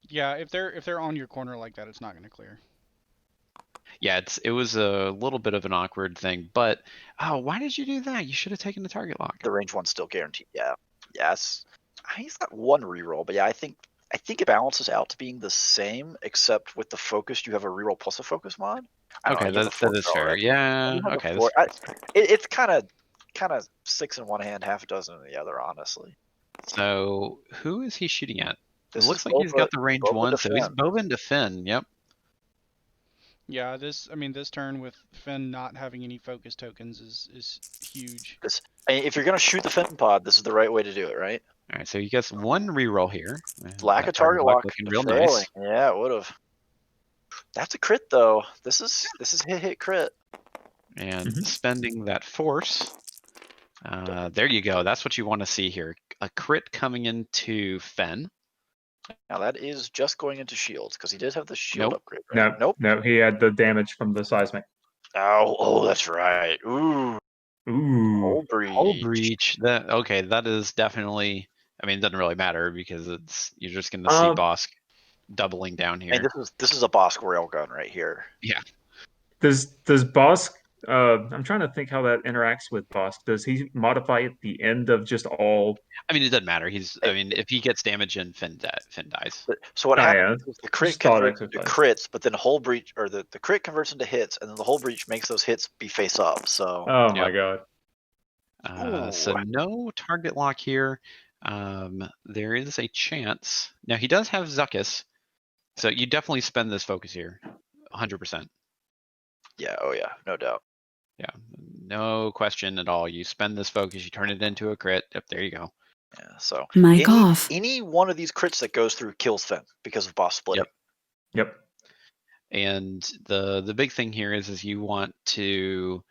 Yeah, if they're on your corner like that, it's not going to clear. Yeah, it was a little bit of an awkward thing, but why did you do that? You should have taken the target lock. The range one's still guaranteed. Yeah. Yes. He's got one reroll, but yeah, I think it balances out to being the same, except with the focus, you have a reroll plus a focus mod. Okay, that is fair. Right? Yeah. Okay. It's kind of 6 in one hand, half a dozen in the other, honestly. So who is he shooting at? It looks like he's got the range Boba one, so he's Boba to Finn. Yep. Yeah, this turn with Finn not having any focus tokens is huge. If you're gonna shoot the Finn pod, this is the right way to do it, right? All right, so he gets one reroll here. Lack of target lock, looking real failing. nice. Yeah, it would have. That's a crit though. This is hit crit. And spending that force. There you go. That's what you want to see here. A crit coming into Finn. Now that is just going into shields because he did have the shield upgrade. Right? No, he had the damage from the seismic. Oh, that's right. Ooh. Hull breach. That is definitely. I mean, it doesn't really matter because you're just going to see Bosk doubling down here. And this is a Bosk railgun right here. Yeah. Does Bosk? I'm trying to think how that interacts with Bosk. Does he modify at the end of just all? I mean, it doesn't matter. If he gets damage in, Finn dies. So what happens is the crit converts into crits, but then hull breach or the crit converts into hits, and then the hull breach makes those hits be face up. So. Oh my god. So no target lock here. There is a chance. Now he does have Zuckuss, so you definitely spend this focus here, 100%. Yeah. Oh yeah. No doubt. Yeah. No question at all. You spend this focus, you turn it into a crit. Yep. There you go. Yeah. So Mic off. Any one of these crits that goes through kills Finn because of boss splitting. Yep. And the big thing here is you want to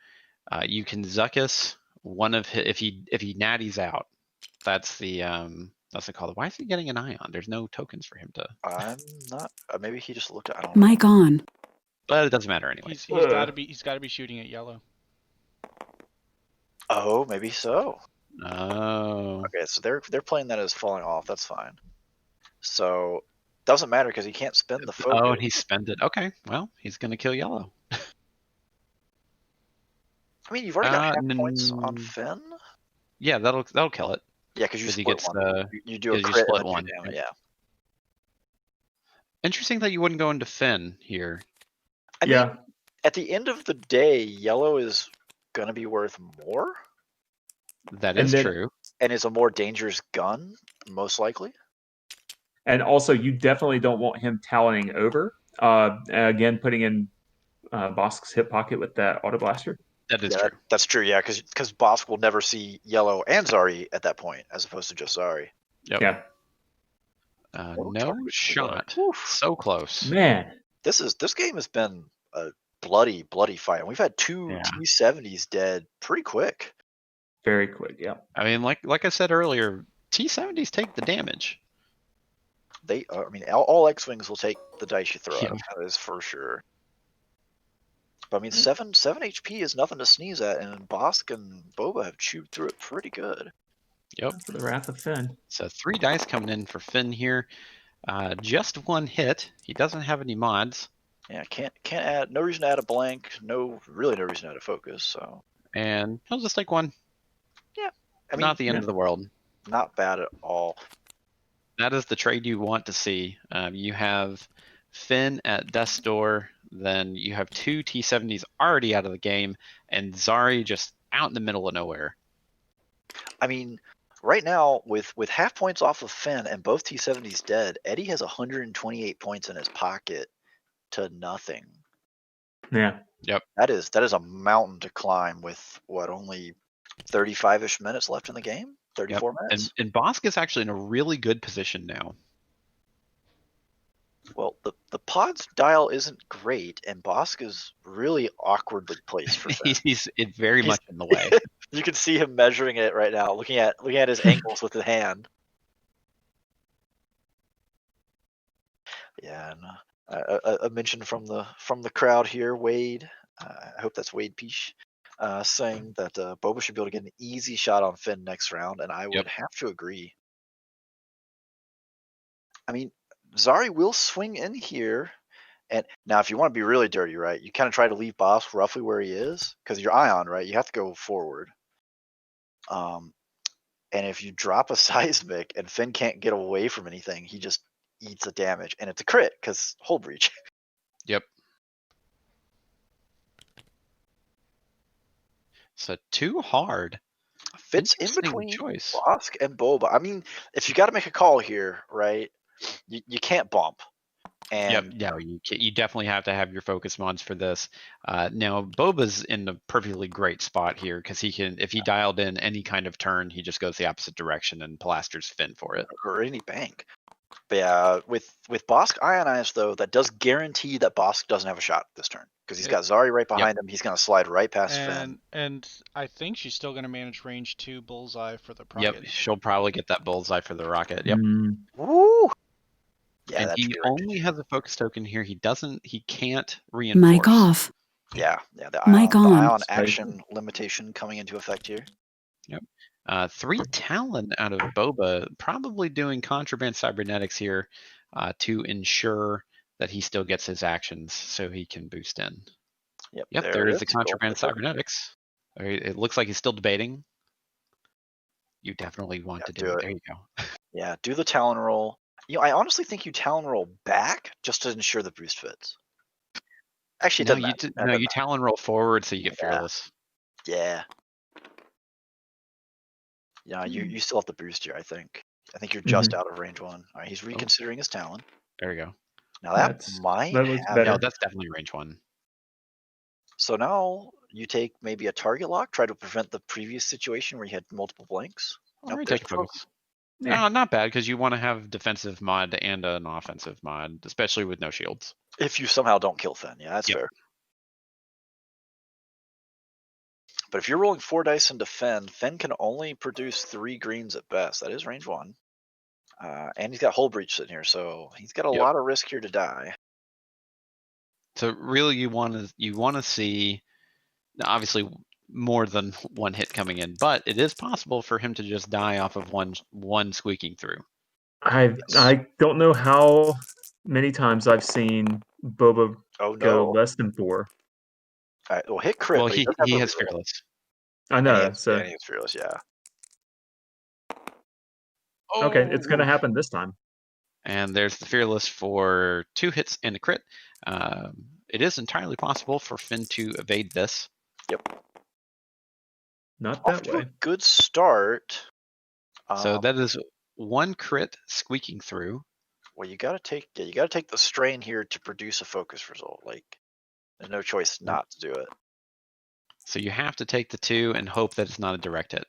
you can Zuckuss one of his, if he natties out. That's the call. Why is he getting an ion? There's no tokens for him to. I'm not. Maybe he just looked at. I don't know. Mic on. But it doesn't matter anyway. He's got to be shooting at yellow. Oh, maybe so. Oh. Okay, so they're playing that as falling off. That's fine. So doesn't matter because he can't spend the focus. Oh, and he spent it. Okay, well, he's gonna kill yellow. I mean, you've already got half points on Finn. Yeah, that'll kill it. Yeah, because you split one. You do a crit split one. Damage, yeah. Interesting that you wouldn't go into Finn here. I mean, at the end of the day, yellow is gonna be worth more. That is true. And is a more dangerous gun, most likely. And also, you definitely don't want him talonning over. Again, putting in Bosk's hip pocket with that auto blaster. That is true. That's true. Yeah, because Bosk will never see yellow and Zari at that point, as opposed to just Zari. Yep. Yeah. No shot. So close. Man. This game has been a bloody fight. And we've had two T70s dead pretty quick. Very quick, yeah. I mean, like I said earlier, T70s take the damage. They, I mean, all X-Wings will take the dice you throw at Yep. them, that is for sure. But I mean, 7 HP is nothing to sneeze at, and Bosk and Boba have chewed through it pretty good. Yep. For the Wrath of Finn. So 3 dice coming in for Finn here. Just 1 hit. He doesn't have any mods. Yeah, can't add. No reason to add a blank. Really no reason to add a focus. So. And he'll just take 1. Yeah, I mean, not the end of the world. Not bad at all. That is the trade you want to see. You have Finn at Death's Door, then you have 2 T70s already out of the game, and Zari just out in the middle of nowhere. I mean, right now, with half points off of Finn and both T70s dead, Eddie has 128 points in his pocket to nothing. Yeah. Yep. That is a mountain to climb with, what, only 35-ish minutes left in the game? 34 minutes? And Bosk is actually in a really good position now. Well, the pod's dial isn't great, and Bosk is really awkwardly placed for Finn. He's very much in the way. You can see him measuring it right now, looking at his angles with the hand. Yeah, and a mention from the crowd here, Wade. I hope that's Wade Peach, saying that Boba should be able to get an easy shot on Finn next round, and I would have to agree. I mean, Zari will swing in here, and now if you want to be really dirty, right, you kind of try to leave Bosk roughly where he is, because you're Ion, right? You have to go forward. And if you drop a seismic and Finn can't get away from anything, he just eats the damage, and it's a crit because hull breach. Yep. So too hard. Fits in between Bosk and Boba. I mean, if you got to make a call here, right? You can't bump. And no, you definitely have to have your focus mods for this. Now Boba's in a perfectly great spot here because he can, if he dialed in any kind of turn, he just goes the opposite direction and plasters Finn for it. Or any bank. But yeah, with Bosk ionized though, that does guarantee that Bosk doesn't have a shot this turn because he's got Zari right behind him. He's gonna slide right past Finn. And I think she's still gonna manage range 2 bullseye for the rocket. Yep, she'll probably get that bullseye for the rocket. Yep. Woo! Yeah, and he only has a focus token here. He can't reinforce. Mic off. Yeah, the Mic on. The ion action limitation coming into effect here. Yep. 3 Talon out of Boba, probably doing contraband cybernetics here to ensure that he still gets his actions so he can boost in. Yep, there is the contraband cybernetics. It looks like he's still debating. You definitely want to do it. There you go. Yeah, do the Talon roll. I honestly think you Talon roll back just to ensure the boost fits. Actually, you Talon roll forward so you get fearless. Yeah. Yeah, you still have the boost here, I think. I think you're just out of range 1. All right, he's reconsidering his Talon. There you go. Now that looks better. No, that's definitely range 1. So now you take maybe a target lock, try to prevent the previous situation where you had multiple blanks. Nope, take a focus. Yeah. Not bad, because you want to have defensive mod and an offensive mod, especially with no shields. If you somehow don't kill Finn, yeah, that's fair. But if you're rolling 4 dice into Finn can only produce 3 greens at best. That is range 1. And he's got hull breach sitting here, so he's got a lot of risk here to die. So really, you want to see, obviously, more than 1 hit coming in, but it is possible for him to just die off of one squeaking through. I don't know how many times I've seen Boba go less than 4. All right, well, hit crit. Well, he has fearless. I know. He has fearless, yeah. Okay, it's going to happen this time. And there's the fearless for 2 hits and a crit. It is entirely possible for Finn to evade this. Yep. Not that way. A good start. So that is 1 crit squeaking through. Well, you gotta take the strain here to produce a focus result. Like, there's no choice not to do it. So you have to take the 2 and hope that it's not a direct hit.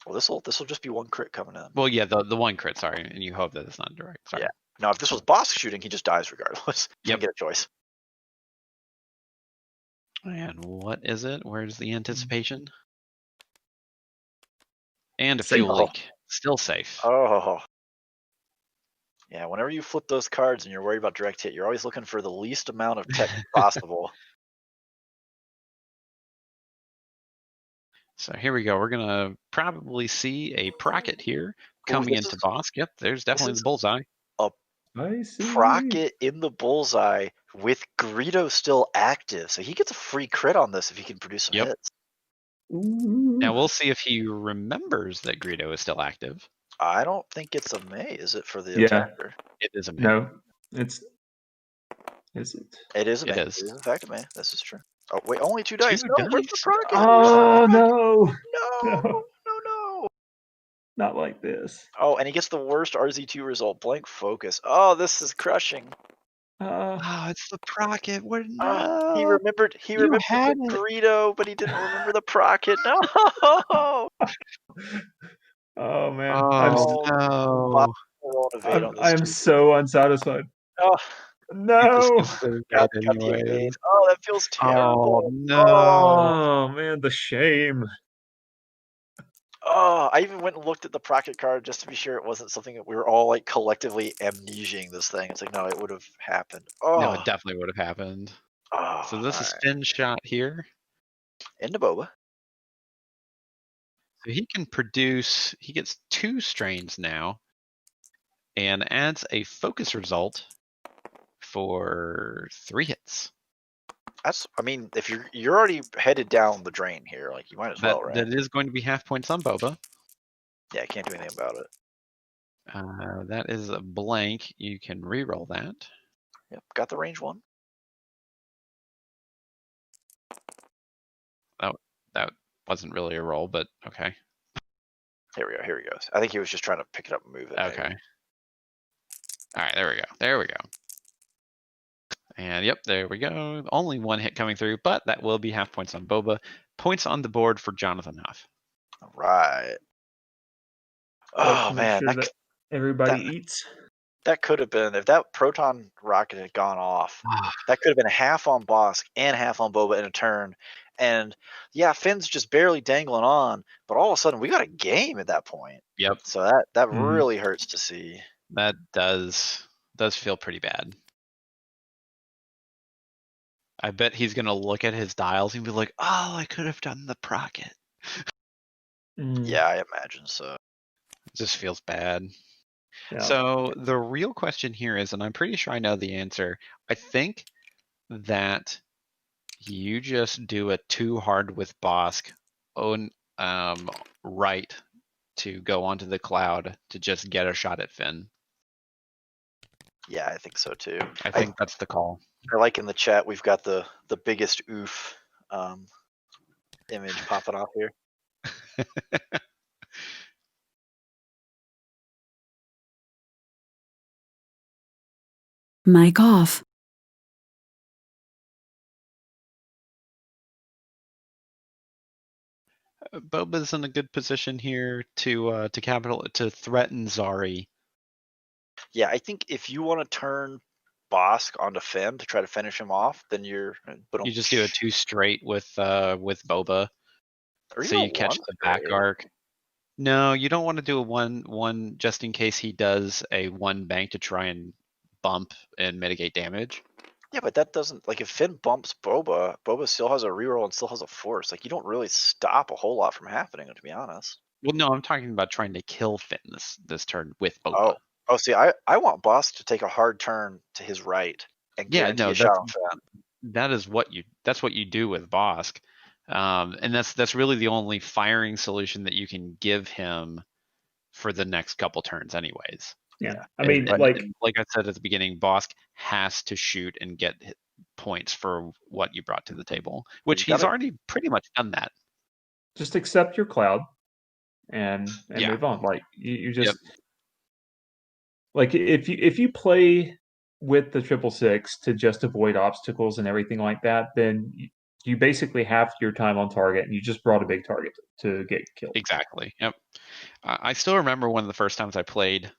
Well, this will just be 1 crit coming in. Well, yeah, the 1 crit, sorry, and you hope that it's not direct. Sorry. Yeah. Now, if this was boss shooting, he just dies regardless. He Yep. doesn't get a choice. And what is it? Where's the anticipation? And a Safe. fuel leak. Still safe. Oh. Yeah, whenever you flip those cards and you're worried about direct hit, you're always looking for the least amount of tech possible. So here we go. We're going to probably see a Procket here coming into Bosk. Yep, there's definitely the bullseye. I see. Procket in the bullseye with Greedo still active. So he gets a free crit on this if he can produce some hits. Ooh. Now we'll see if he remembers that Greedo is still active. I don't think it's a May, is it, for the Yeah. attacker? It is a May. No, is it? It is a May. It is. It is in fact a May. This is true. Oh wait, only 2 dice. 2 No, where's the dice? Procket? Oh no! No. Not like this. Oh, and he gets the worst RZ2 result, blank focus. Oh, this is crushing. Oh, it's the Procket. What? No. He remembered the Greedo, but he didn't remember the Procket. No. Oh man, Oh, no. I'm so unsatisfied. Oh, No. got the evade. Oh, that feels terrible. Oh no. Oh man, the shame. Oh, I even went and looked at the Procket card just to be sure it wasn't something that we were all like collectively amnesiaing this thing. It's like, no, it would have happened. Oh, No, it definitely would have happened. So this is Finn shot here. Into Boba. So he can produce, he gets 2 strains now and adds a focus result for 3 hits. I mean, if you're already headed down the drain here, like you might as well, right? That is going to be half points on Boba. Yeah, I can't do anything about it. That is a blank. You can re-roll that. Yep, got the range 1. That wasn't really a roll, but okay. Here we go. Here he goes. I think he was just trying to pick it up and move it. Okay. Maybe. All right, there we go. There we go. And yep, there we go. Only 1 hit coming through, but that will be half points on Boba. Points on the board for Jonathan Huff. All right. Oh man, sure that everybody eats. That could have been, if that proton rocket had gone off, that could have been half on Bosk and half on Boba in a turn. And yeah, Finn's just barely dangling on, but all of a sudden we got a game at that point. Yep. So that really hurts to see. That does feel pretty bad. I bet he's gonna look at his dials and be like, "Oh, I could have done the Procket." Yeah, I imagine so. It just feels bad. Yeah. So the real question here is, and I'm pretty sure I know the answer. I think that you just do a 2 hard with Bosk, right to go onto the cloud to just get a shot at Finn. Yeah, I think so too. I think that's the call. Or like in the chat, we've got the biggest oof image popping off here. Mic off. Boba's in a good position here to threaten Zari. Yeah, I think if you want to turn Bosk onto Finn to try to finish him off, then you just do a 2 straight with Boba, so you catch the back arc. No, you don't want to do a one just in case he does a 1 bank to try and bump and mitigate damage. Yeah, but that doesn't, like, if Finn bumps Boba, Boba still has a reroll and still has a force. Like, you don't really stop a whole lot from happening, to be honest. Well, no, I'm talking about trying to kill Finn this turn with Boba. Oh, see, I want Bosk to take a hard turn to his right and guarantee a shot on Finn. That's what you do with Bosk, and that's really the only firing solution that you can give him for the next couple turns, anyways. Yeah, I mean, and like I said at the beginning, Bosk has to shoot and get points for what you brought to the table, which he's already pretty much done that. Just accept your cloud and move on. Like you just like if you play with the 666 to just avoid obstacles and everything like that, then You basically half your time on target, and you just brought a big target to get killed. Exactly. Yep. I still remember one of the first times I played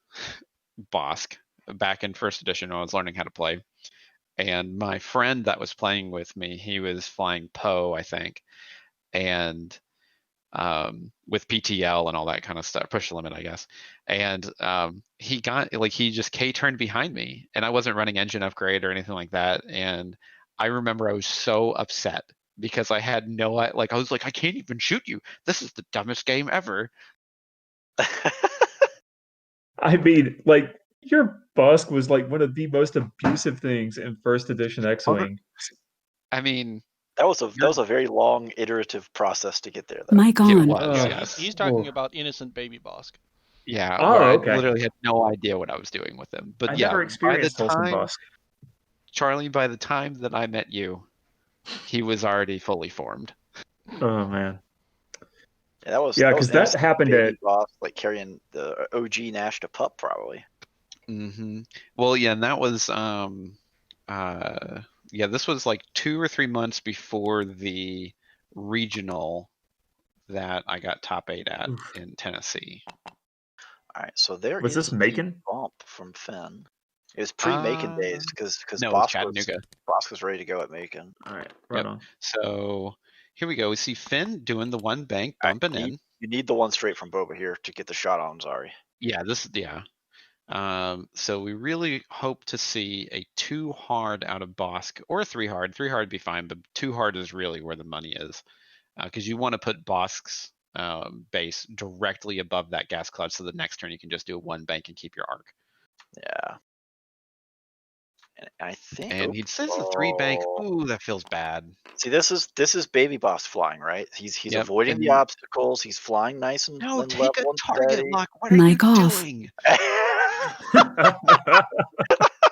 Bosk back in first edition when I was learning how to play. And my friend that was playing with me, he was flying Poe, I think, and with PTL and all that kind of stuff, push limit, I guess. And he just K-turned behind me, and I wasn't running engine upgrade or anything like that. And I remember I was so upset because I had I was like, I can't even shoot you. This is the dumbest game ever. I mean, like, your Bosk was like one of the most abusive things in first edition X-Wing. I mean, that was a very long iterative process to get there, though. Mike it on. was, Yeah, yes. he's talking about innocent baby Bosk. Yeah, Oh, where I okay. literally had no idea what I was doing with him. But I yeah, never experienced wholesome Bosk. Charlie, by the time that I met you, he was already fully formed. Oh man. Yeah, that was that happened baby at boss, like carrying the OG Nash to pup, probably. Mm-hmm. Well, yeah, and that was this was like 2 or 3 months before the regional that I got top 8 at in Tennessee. All right, so there Was is this Macon? Bump from Finn. It was pre-Macon days because no, it was Bosk was ready to go at Macon. All right, right on. So here we go. We see Finn doing the one bank, bumping in. You need the one straight from Boba here to get the shot on Zari. Yeah, so we really hope to see a 2 hard out of Bosk or a 3 hard. 3 hard would be fine, but 2 hard is really where the money is, because you want to put Bosk's base directly above that gas cloud, so the next turn you can just do a 1 bank and keep your arc. Yeah. And I think. And he says a 3 bank. Ooh, that feels bad. See, this is baby boss flying, right? He's avoiding the obstacles. He's flying nice and no, take a target steady. lock. What are you doing?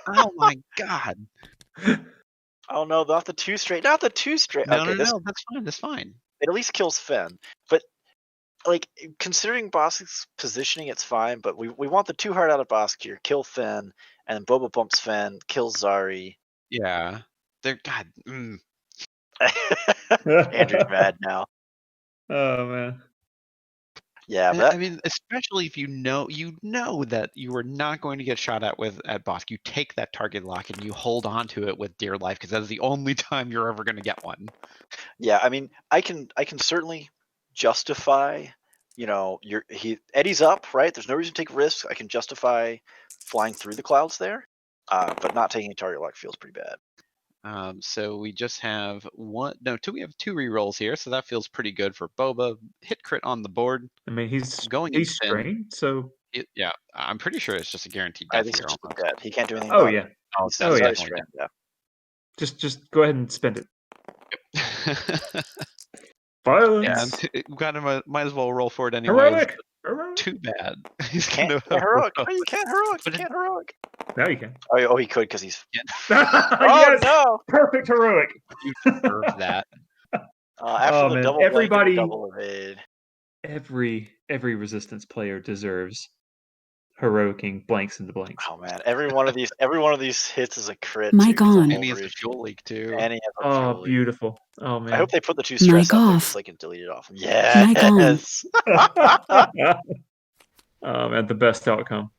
Oh my god. Oh no, not the 2 straight. Not the 2 straight. No, okay, no, that's fine. That's fine. It at least kills Finn. But like considering Bosk's positioning, it's fine. But we want the 2 hard out of Bosk here. Kill Finn, and then Boba bumps Finn, kills Zari. Yeah. They're God. Andrew's mad now. Oh man. Yeah, but I mean, especially if you know that you are not going to get shot at Bosk, you take that target lock and you hold on to it with dear life because that's the only time you're ever going to get one. Yeah, I mean, I can certainly justify, Eddie's up, right? There's no reason to take risks. I can justify flying through the clouds there, but not taking a target lock feels pretty bad. So we just have we have 2 rerolls here, so that feels pretty good for Boba. Hit crit on the board. I mean, he's strained, so yeah, I'm pretty sure it's just a guaranteed death here. Just a death. He can't do anything. Oh about yeah. It. Oh, He's yeah. strained, yeah. Just go ahead and spend it. Yep. Violence. Yeah, might as well roll for it anyway. Heroic. Too bad. He's can't heroic. No, you can't heroic. You can't heroic. Now you can. Oh, he could because he's. Yes! No! Perfect heroic. You deserve that. After the double everybody, double evade. Every resistance player deserves heroicing blanks into blanks. Oh man, every one of these hits is a crit. Mike on. And he has a fuel leak too. And he has a fuel leak. Beautiful. Oh man. I hope they put the 2 stress out there so I can delete it off. Yes. Oh man, the best outcome.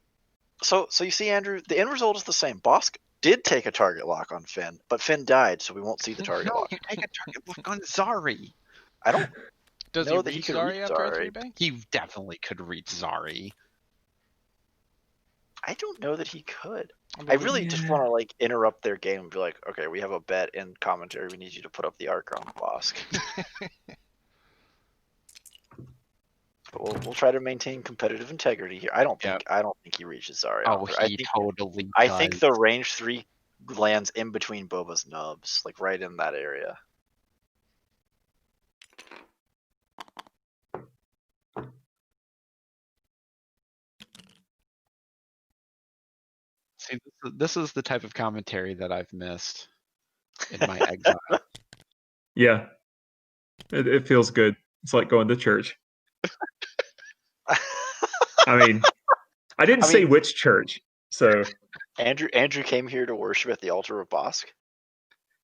So you see, Andrew, the end result is the same. Bosk did take a target lock on Finn, but Finn died, so we won't see the target lock. You take a target lock on Zari. I don't. Does know he that reach could Zari reach after a Zari. 3 bank? He definitely could reach Zari. I don't know that he could. I really just want to interrupt their game and be like, okay, we have a bet in commentary. We need you to put up the arc on Bosk. But we'll try to maintain competitive integrity here. I don't think he reaches Zari. Totally. I think the range 3 lands in between Boba's nubs, like right in that area. See, this is the type of commentary that I've missed in my exile. Yeah, it feels good. It's like going to church. I mean, I didn't say which church, so Andrew came here to worship at the altar of Bosk.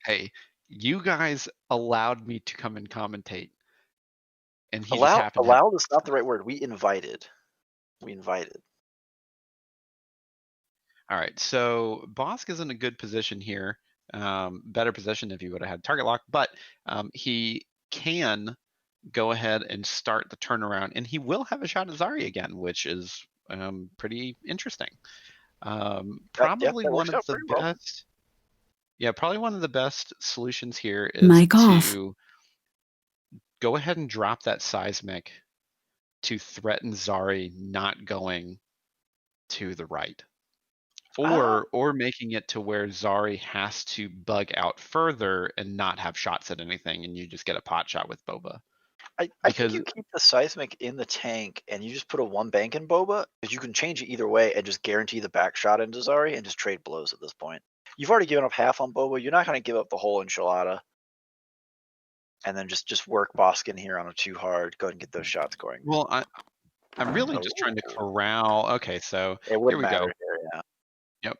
Hey, You guys allowed me to come and commentate. And he just happened to have... Allowed is not the right word. We invited. All right, so Bosk is in a good position here. Better position if he would have had target lock, but he can go ahead and start the turnaround, and he will have a shot at Zari again, which is pretty interesting. Probably one of the best. Yeah, probably one of the best solutions here is to go ahead and drop that seismic to threaten Zari not going to the right. Or making it to where Zari has to bug out further and not have shots at anything, and you just get a pot shot with Boba. I think you keep the seismic in the tank and you just put a 1 bank in Boba, because you can change it either way and just guarantee the back shot into Zari and just trade blows at this point. You've already given up half on Boba. You're not going to give up the whole enchilada. And then just work Bosk in here on a 2 hard. Go ahead and get those shots going. Well, I'm really just trying to corral. Okay, so it wouldn't here we go. Here, yeah. Yep.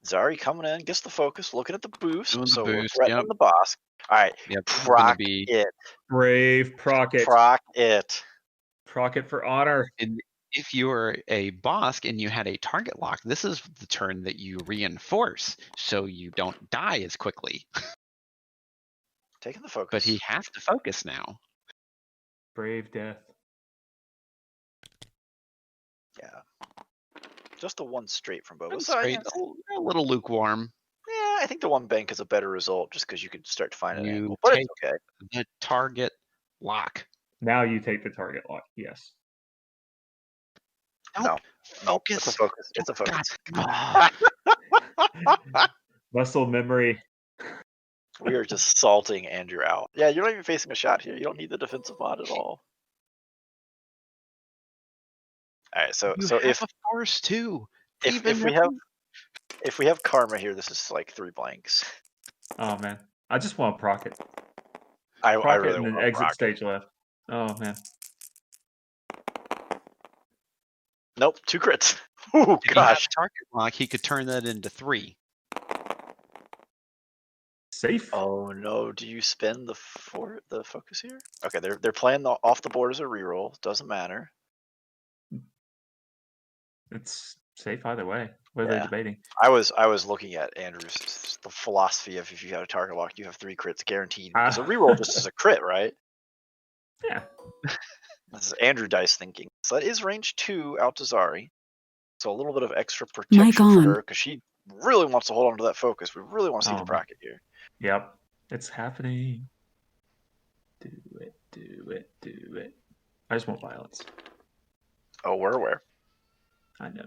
Zari coming in, gets the focus, looking at the boost. So we're threatening the Bosk. All right. Yep. Proc it. Brave proc it. Proc it. Proc it for honor. And if you're a Bosk and you had a target lock, this is the turn that you reinforce so you don't die as quickly. Taking the focus. But he has to focus now. Brave death. Yeah. Just the 1 straight from Boba. Straight, a little lukewarm. Yeah, I think the 1 bank is a better result just because you could start to find an angle. But it's okay. The target lock. Now you take the target lock, yes. No. Focus. It's a focus. It's a focus. Muscle memory. We are just salting Andrew out. Yeah, you're not even facing a shot here. You don't need the defensive mod at all. All right, so if a force too, if we have karma here, this is like 3 blanks. Oh man, I just want to proc it. I really want an exit stage left. Oh man. Nope, 2 crits. Ooh, if gosh. Target lock, he could turn that into 3. Safe. Oh no! Do you spend the focus here? Okay, they're playing off the board as a reroll. Doesn't matter. It's safe either way. What are they debating? I was looking at Andrew's the philosophy of if you have a target lock, you have 3 crits guaranteed. Because a reroll just is a crit, right? Yeah. This is Andrew Dice thinking. So that is range 2 out to Zari. So a little bit of extra protection for her because she really wants to hold on to that focus. We really want to see the bracket here. Yep, it's happening. Do it, do it, do it. I just want violence. Oh, we're aware. I know.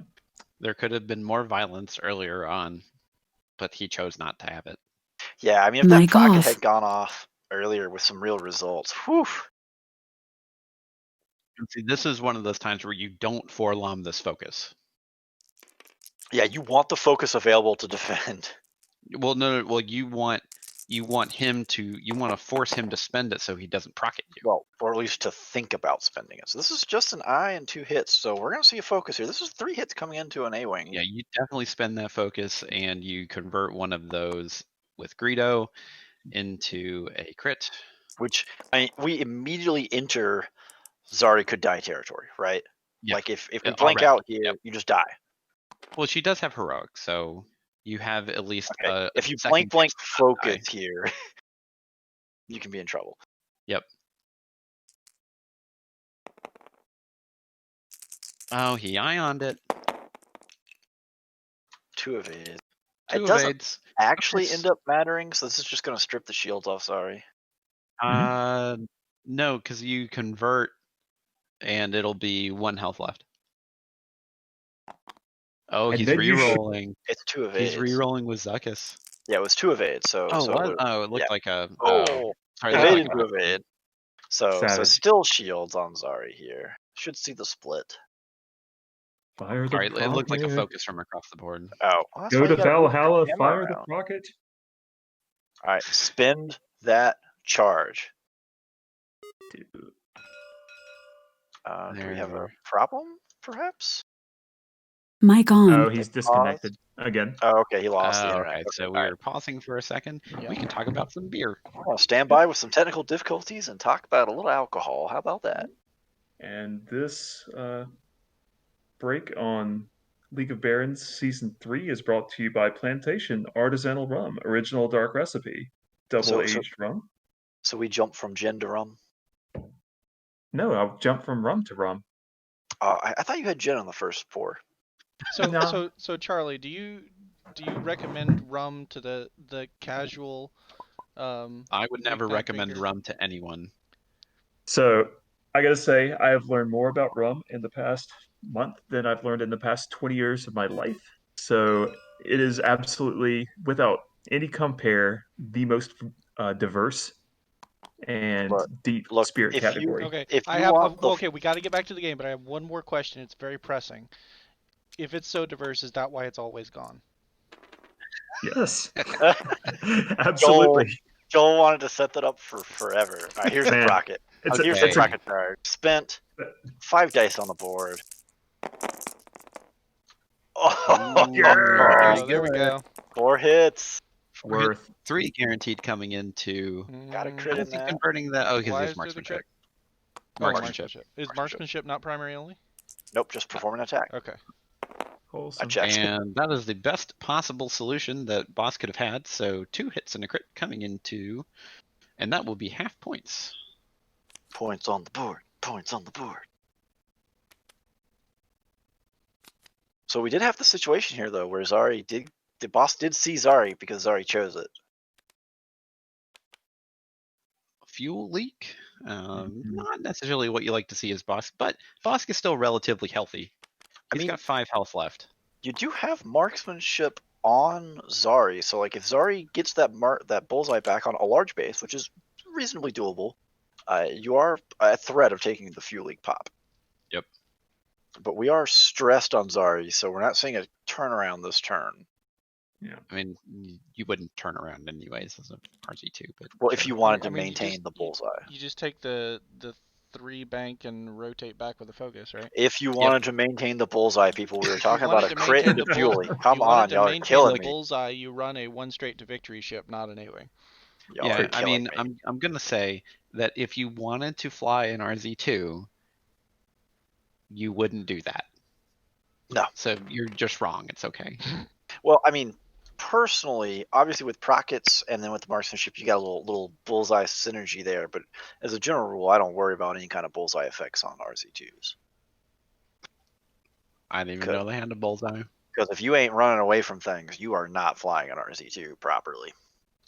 There could have been more violence earlier on, but he chose not to have it. Yeah, I mean, if that bracket had gone off earlier with some real results, whew. And see, this is one of those times where you don't forlom this focus. Yeah, you want the focus available to defend. Well, no. Well, you want to force him to spend it so he doesn't proc you. Well, or at least to think about spending it. So this is just an eye and 2 hits. So we're going to see a focus here. This is 3 hits coming into an A-wing. Yeah, you definitely spend that focus and you convert one of those with Greedo into a crit. Which, I mean, we immediately enter Zari could die territory, right? Yeah. Like if we blank out here, you just die. Well, she does have heroic, so you have at least if you blank focus here, you can be in trouble. Yep. Oh, he ioned it. 2 evades. 2 it doesn't evades. actually end up mattering, so this is just going to strip the shields off, sorry. No, because you convert and it'll be 1 health left. Oh, he's re-rolling. It's 2 evades. He's re-rolling with Zuckuss. Yeah, it was 2 evades. So it looked like a... sorry, evade into evade. So still shields on Zari here. Should see the split. Fire the rocket. It looked like a focus from across the board. Oh. Well, go to Valhalla, fire the rocket. All right, spend that charge. Do we have a problem, perhaps? Mic on. Oh, he's disconnected again. Oh, okay, he lost the internet. Okay, so we all right. were pausing for a second. Yeah. We can talk about some beer. We're gonna stand by with some technical difficulties and talk about a little alcohol. How about that? And this break on League of Barons Season 3 is brought to you by Plantation Artisanal Rum, original dark recipe, double-aged rum. So we jump from gin to rum? No, I'll jump from rum to rum. I thought you had gin on the first pour. So No. so Charlie, do you recommend rum to the casual? I would never weeknight recommend drinker? rum to anyone. So I gotta say, I have learned more about rum in the past month than I've learned in the past 20 years of my life. So it is absolutely, without any compare, the most diverse and Look, deep look, spirit if you category. Okay, if I you have. want the Okay, we got to get back to the game, but I have one more question. It's very pressing. If it's so diverse, is that why it's always gone? Yes, Joel absolutely. Joel wanted to set that up for forever. All right, here's the Man, Procket. it's Here's a, the Procket card. Spent 5 dice on the board. Oh, Yeah. There we go. 4 hits. worth. 3 guaranteed coming into. Got a Mm, crit How in is he that. converting that? Oh, because Why there's is there the marksmanship. crit? Oh, Marksmanship. Is marksmanship not primary only? Nope, just perform an attack. Okay. I Wholesome. checked. And that is the best possible solution that boss could have had. So 2 hits and a crit coming into, and that will be half points. Points on the board. Points on the board. So we did have the situation here though, where the boss did see Zari because Zari chose it. Fuel leak, Mhm. not necessarily what you like to see as boss, but Bosk is still relatively healthy. He's got 5 health left. You do have marksmanship on Zari, so like if Zari gets that bullseye back on a large base, which is reasonably doable, you are at threat of taking the fuel leak pop. Yep. But we are stressed on Zari, so we're not seeing a turnaround this turn. Yeah. I mean, you wouldn't turn around anyways as a RZ2, but well, sure. if you wanted to I mean, maintain the bullseye. You just take the 3 bank and rotate back with a focus, right? If you wanted to maintain the bullseye, people, we were talking wanted about a to crit maintain into the fueling. bull- Come you wanted on, to y'all are maintain killing the me. bullseye, you run a 1 straight to victory ship, not an A-wing. Y'all are Yeah, I killing mean, me. I'm gonna say that if you wanted to fly an RZ2, you wouldn't do that. No. So you're just wrong. It's okay. Well, I mean, personally, obviously with Prockets and then with the marksmanship, you got a little bullseye synergy there. But as a general rule, I don't worry about any kind of bullseye effects on RZ2s. I didn't even know they had a bullseye. Because if you ain't running away from things, you are not flying an RZ2 properly.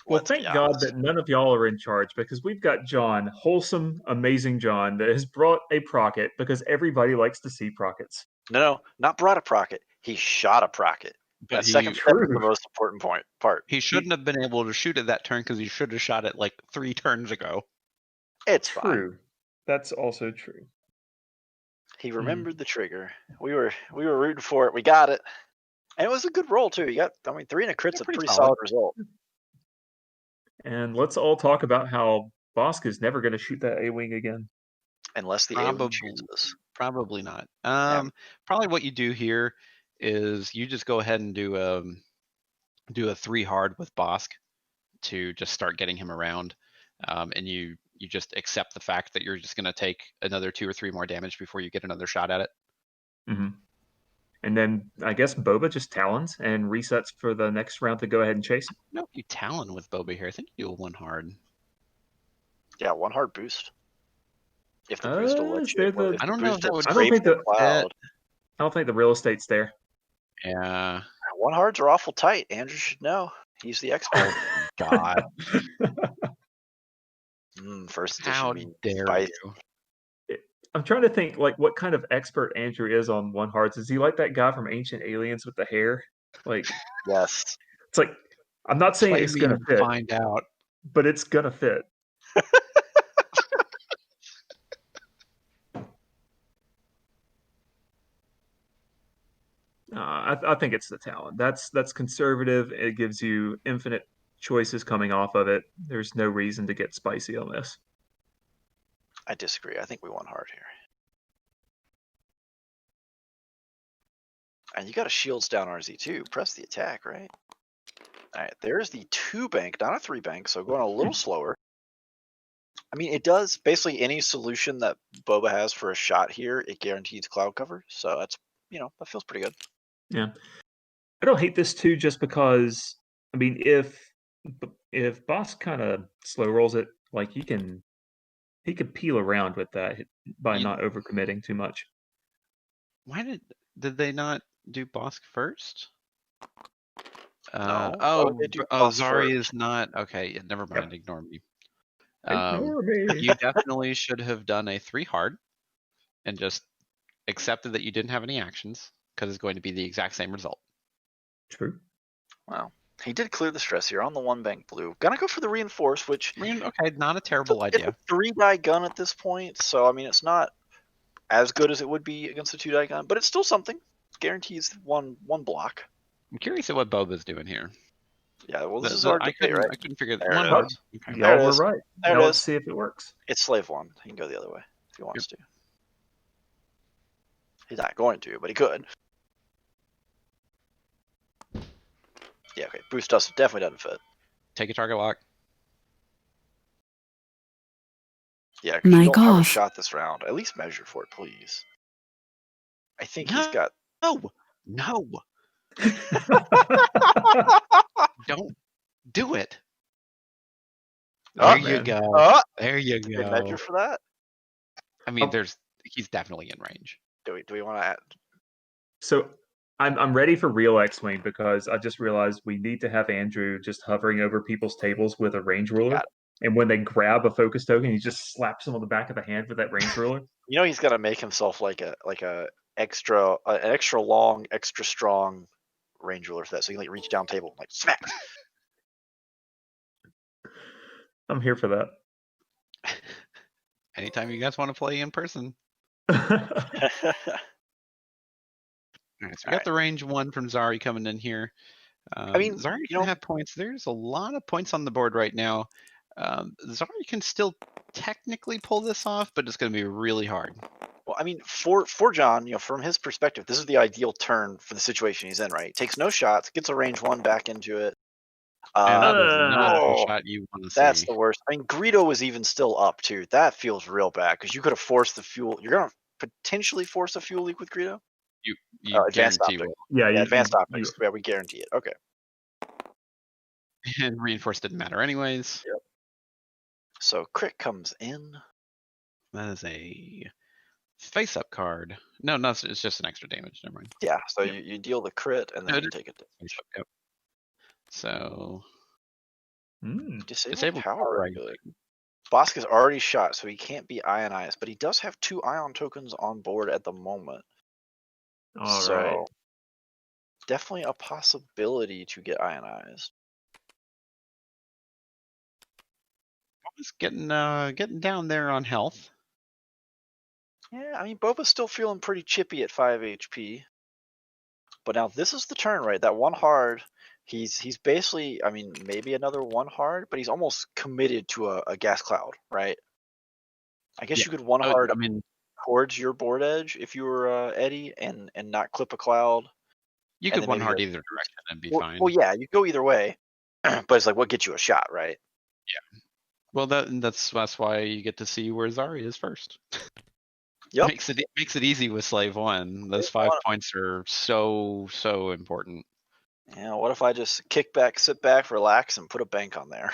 Well, Let's be thank God honest. that none of y'all are in charge because we've got John, wholesome, amazing John, that has brought a Procket because everybody likes to see Prockets. No, not brought a Procket. He shot a Procket. But That second step is the True. most important part. He shouldn't have been able to shoot at that turn because he should have shot it like 3 turns ago. It's fine. True. That's also true. He remembered the trigger. We were rooting for it. We got it. And it was a good roll too. You got 3 and a crit's a pretty pretty solid. solid result. And let's all talk about how Bosk is never going to shoot that A-wing again. Unless the A-wing chooses. Probably not. Yeah. Probably what you do here is you just go ahead and do a 3 hard with Bosk to just start getting him around, and you just accept the fact that you're just going to take another 2 or 3 more damage before you get another shot at it. Mm-hmm. And then I guess Boba just talons and resets for the next round to go ahead and chase. No, you talon with Boba here. I think you do a 1 hard. Yeah, 1 hard boost. If the boost will let Is you. there I don't know if that would I don't think fit. I don't think the real estate's there. Yeah. 1 hards are awful tight. Andrew should know. He's the expert. God. First edition How means dare spicy. you? I'm trying to think like what kind of expert Andrew is on 1 hards. Is he like that guy from Ancient Aliens with the hair? Like Yes. it's like I'm not saying Play it's me gonna and fit, find out. but it's gonna fit. I think it's the talent. That's conservative. It gives you infinite choices coming off of it. There's no reason to get spicy on this. I disagree. I think we won hard here. And you got a shields down RZ too. Press the attack, right? All right, there's the 2 bank, not a 3 bank, so going a little slower. I mean, it does basically any solution that Boba has for a shot here, it guarantees cloud cover. So that's, that feels pretty good. Yeah. I don't hate this too, just because, I mean, if Boss kind of slow rolls it, like he could peel around with that by not overcommitting too much. Why did they not do Bosk first? No. Zari is not okay. Never mind. Yep. Ignore me. Ignore me. You definitely should have done a 3 hard and just accepted that you didn't have any actions, because it's going to be the exact same result. True. Wow. He did clear the stress here on the 1 bank blue. Gonna go for the reinforce, which Okay, not a terrible idea. It's a 3-die gun at this point, so I mean it's not as good as it would be against a 2-die gun, but it's still something. It guarantees one block. I'm curious at what Boba's doing here. Yeah, well, this is our dictate, right? I couldn't figure there 1 it hard. is. Okay. Y'all were right. There now it let's is. see if it works. It's slave 1. He can go the other way if he wants to. He's not going to, but he could. Yeah, okay. Boost definitely doesn't fit. Take a target lock. Yeah, because you Mic don't have a off. shot this round. At least measure for it, please. I think he's got. No. Don't do it. Oh, There you man. go. There you Did they go. measure for that? I mean, he's definitely in range. Do we want to add? So I'm ready for real X-Wing, because I just realized we need to have Andrew just hovering over people's tables with a range ruler. And when they grab a focus token, he just slaps them on the back of the hand with that range ruler. He's got to make himself like an extra long, extra strong range ruler for that, so he can like reach down table like smack. I'm here for that. Anytime you guys want to play in person. All right, so we got the range 1 from Zari coming in here. I mean, Zari can have points. There's a lot of points on the board right now. Zari can still technically pull this off, but it's going to be really hard. Well, I mean, for John, from his perspective, this is the ideal turn for the situation he's in, right? Takes no shots, gets a range 1 back into it. And that is not a shot you want to see. That's the worst. I mean, Greedo was even still up too. That feels real bad because you could have forced the fuel. You're gonna potentially force a fuel leak with Greedo. You advanced guarantee optics. will. Yeah, advanced optics. Yeah, we guarantee it. Okay. And reinforce didn't matter anyways. Yep. So crit comes in. That is a face-up card. No, it's just an extra damage. Never mind. Yeah. So you deal the crit and then you take it. Yep. So disable power regulator. Bosk is already shot, so he can't be ionized, but he does have 2 ion tokens on board at the moment. All right. Definitely a possibility to get ionized. Boba's getting down there on health. Yeah, I mean, Boba's still feeling pretty chippy at 5 HP. But now this is the turn, right? That 1 hard, he's basically, I mean, maybe another 1 hard, but he's almost committed to a gas cloud, right? I guess you could 1 hard towards your board edge if you were Eddie and not clip a cloud. You could 1 hard either direction and be fine. Well, yeah, you go either way, but it's like what gets you a shot, right? Yeah. Well, that's why you get to see where Zari is first. Yep. Makes it easy with Slave 1. Those 5 points are so important. Yeah, what if I just kick back, sit back, relax, and put a bank on there?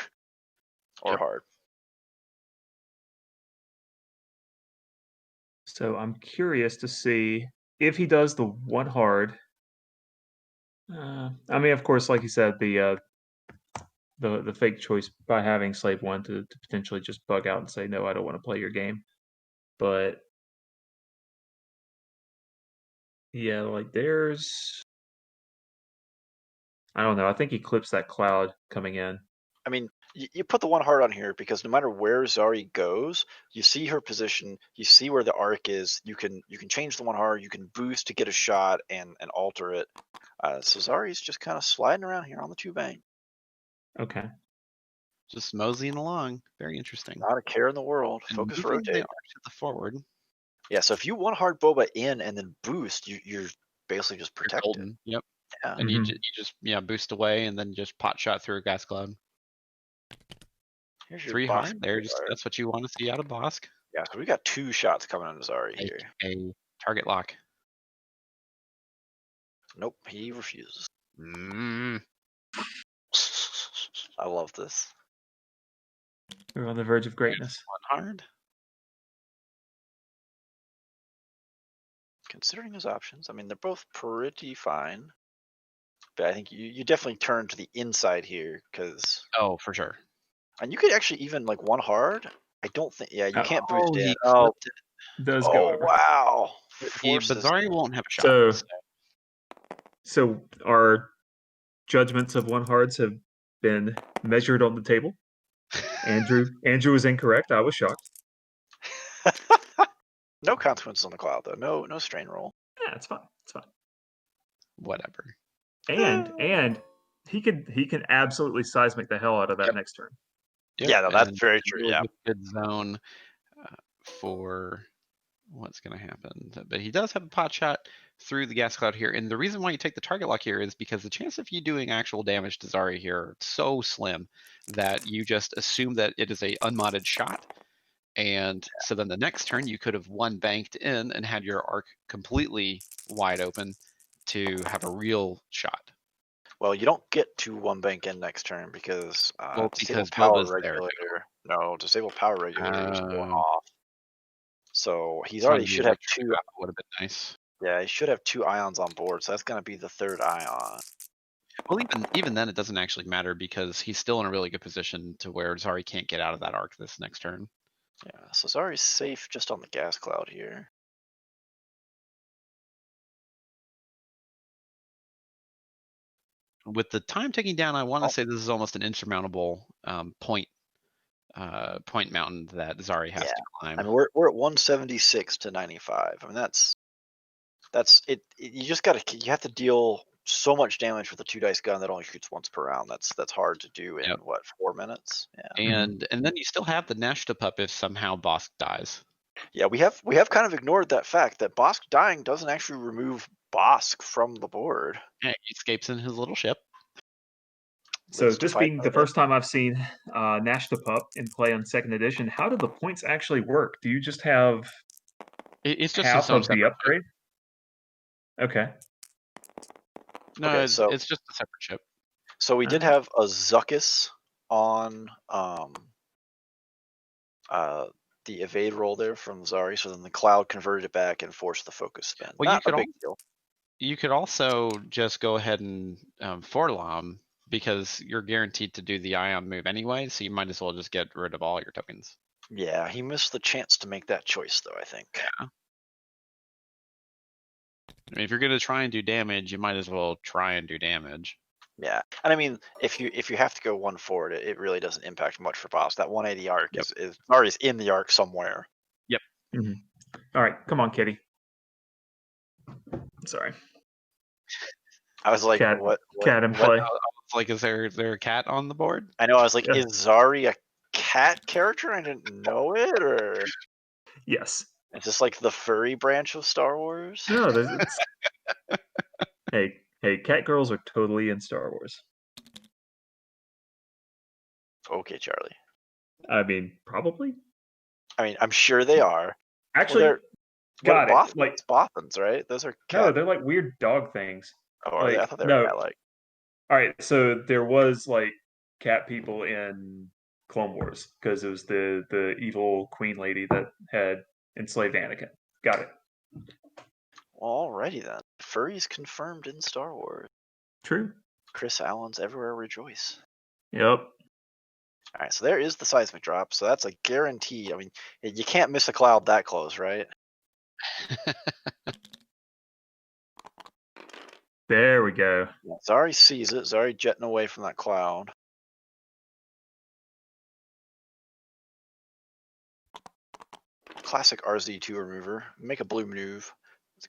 Or hard. So I'm curious to see if he does the 1 hard. I mean, of course, like you said, the fake choice by having Slave 1 to potentially just bug out and say, no, I don't want to play your game. But yeah, like I don't know. I think he clips that cloud coming in. I mean, you put the 1 hard on here because no matter where Zari goes, you see her position, you see where the arc is. You can change the 1 hard, you can boost to get a shot and alter it. So Zari's just kind of sliding around here on the 2 bank. Okay. Just moseying along. Very interesting. Not a care in the world. Focus rotate. To the forward. Yeah, so if you 1 hard Boba in and then boost, you're basically just You're protect it. golden. Yep. Yeah. And you just boost away and then just pot shot through a gas cloud. Here's your 3 Bosk high. There's Boulevard. that's what you want to see out of Bosk. Yeah, so we got 2 shots coming on Zari Make here. a target lock. Nope, he refuses. Mm. I love this. We're on the verge of greatness. One hard. Considering his options, I mean, they're both pretty fine. But I think you definitely turn to the inside here, because... Oh, for sure. And you could actually even, like, 1 hard. I don't think... Yeah, you can't boost Oh, in. he Oh, clipped it. Does go oh over. wow. But Forces. Zari won't have a shot. So our judgments of 1 hards have been measured on the table. Andrew was incorrect. I was shocked. No consequences on the cloud, though. No strain roll. Yeah, it's fine. It's fine. Whatever. And he can absolutely seismic the hell out of that Yep. next turn. Yep. Yeah, no, that's and very true. really Yeah. good zone for what's going to happen. But he does have a pot shot through the gas cloud here. And the reason why you take the target lock here is because the chance of you doing actual damage to Zari here are so slim that you just assume that it is a unmodded shot. And so then the next turn you could have 1 banked in and had your arc completely wide open to have a real shot. Well, you don't get to 1 bank in next turn because disable because power MOBA's there too. regulator. No, disable power regulator is going Oh. off. So he's So already the should have electric 2. shot would have been nice. Yeah, he should have 2 ions on board. So that's going to be the 3rd ion. Well, even then, it doesn't actually matter because he's still in a really good position to where Zari can't get out of that arc this next turn. Yeah, so Zari's safe just on the gas cloud here. With the time ticking down, I want to say this is almost an insurmountable point mountain that Zari has to climb. I mean, we're at 176 to 95. I mean, that's it. You just you have to deal so much damage with a 2 dice gun that only shoots once per round. That's hard to do in what, 4 minutes? Yeah. And then you still have the Nashtapup if somehow Bosk dies. Yeah, we have kind of ignored that fact that Bosk dying doesn't actually remove Bosk from the board. Yeah, he escapes in his little ship. So this being the first time I've seen Nashtapup in play on 2nd edition, how do the points actually work? Do you just have it's just half of the upgrade? Okay. No, okay, so it's just a separate ship. So we did have a Zuckus on the evade roll there from Zari, so then the cloud converted it back and forced the focus spin. Well, Not a big deal. You could also just go ahead and Forlom because you're guaranteed to do the ion move anyway, so you might as well just get rid of all your tokens. Yeah, he missed the chance to make that choice, though, I think. Yeah. I mean, if you're going to try and do damage, you might as well try and do damage. Yeah, and I mean, if you have to go 1 forward, it really doesn't impact much for Boss. That 180 arc is already in the arc somewhere. Yep. Mm-hmm. All right, come on, Kitty. Sorry. I was like, what? Cat in play. Like, is there a cat on the board? I know. I was like, is Zari a cat character? I didn't know it, or yes. Is this like the furry branch of Star Wars? No, it's... Hey, cat girls are totally in Star Wars. Okay, Charlie. I mean, probably. I mean, I'm sure they are. Actually, got it. Like Bothans, right? Those are cat... No, they're like weird dog things. Oh, are they? I thought they were cat-like. All right, so there was like cat people in Clone Wars because it was the evil queen lady that had enslaved Anakin. Got it. Well, alrighty then. Furries confirmed in Star Wars. True. Chris Allen's Everywhere Rejoice. Yep. Alright, so there is the seismic drop, so that's a guarantee. I mean, you can't miss a cloud that close, right? There we go. Yeah, Zari sees it. Zari jetting away from that cloud. Classic RZ2 remover. Make a blue move.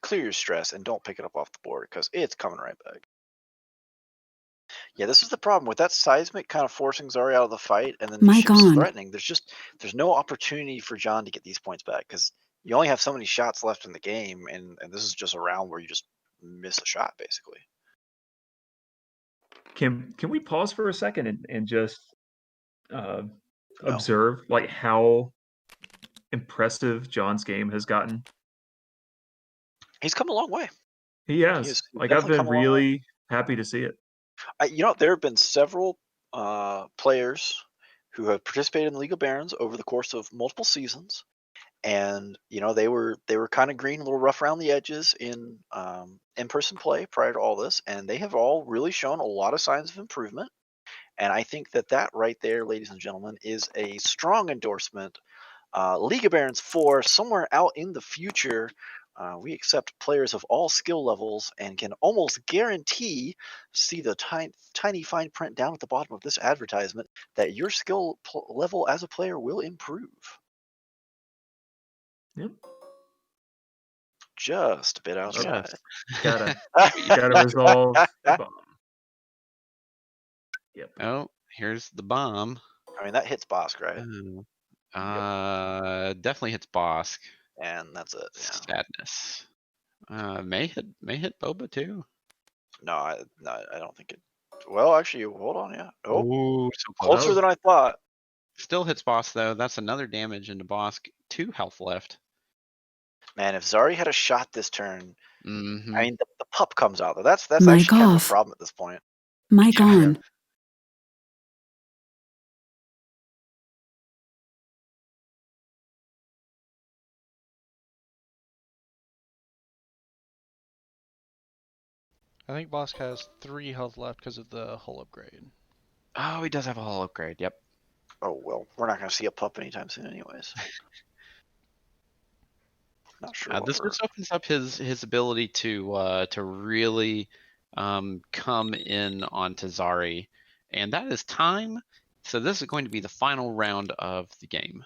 Clear your stress and don't pick it up off the board because it's coming right back. Yeah, this is the problem with that seismic kind of forcing Zari out of the fight, and then the ship's threatening. There's no opportunity for John to get these points back because you only have so many shots left in the game, and this is just a round where you just miss a shot, basically. Can we pause for a second and just No. observe like how impressive John's game has gotten? He's come a long way. He has. Like, I've been really happy to see it. There have been several players who have participated in League of Barons over the course of multiple seasons, and they were kind of green, a little rough around the edges in in-person play prior to all this, and they have all really shown a lot of signs of improvement. And I think that right there, ladies and gentlemen, is a strong endorsement. League of Barons 4, somewhere out in the future, we accept players of all skill levels and can almost guarantee, see the tiny fine print down at the bottom of this advertisement, that your skill level as a player will improve. Yep. Just a bit outside. Gotta resolve the bomb. Yep. Oh, here's the bomb. I mean, that hits Bosk, right? Definitely hits Bosk. And that's it. Yeah. Sadness. May hit Boba too. No, I don't think it. Well, actually, hold on. Yeah. Oh, so closer than I thought. Still hits Bosk though. That's another damage into Bosk. 2 health left. Man, if Zari had a shot this turn, Mm-hmm. I mean, the pup comes out though. That's actually kind of a problem at this point. Mic on. I think Bosk has 3 health left because of the hull upgrade. Oh, he does have a hull upgrade. Yep. Oh well, we're not going to see a pup anytime soon, anyways. Not sure. This just opens up his ability to really come in onto Zari, and that is time. So this is going to be the final round of the game.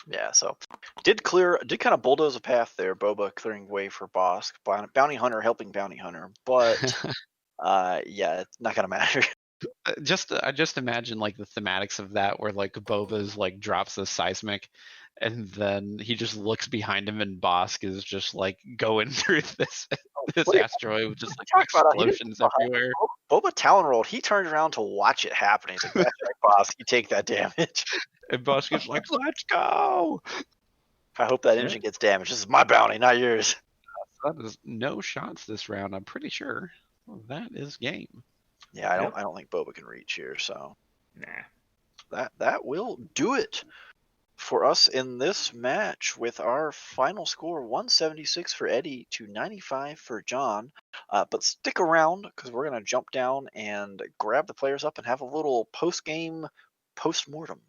Yeah, so did kind of bulldoze a path there, Boba clearing way for Bosk, Bounty Hunter helping Bounty Hunter, but yeah, it's not gonna matter. I just imagine like the thematics of that, where like Boba's like drops the seismic, and then he just looks behind him, and Bosk is just like going through this asteroid with just like explosions everywhere. Boba Talon rolled. He turned around to watch it happen. He's like, "That's right, Bosk. You take that damage." And Bosk is like, "Let's go." I hope that engine gets damaged. This is my bounty, not yours. That is no shots this round. I'm pretty sure that is game. Yeah, I don't think Boba can reach here, so nah. That will do it for us in this match, with our final score 176 for Eddie to 95 for John. But stick around, because we're going to jump down and grab the players up and have a little post-game post-mortem.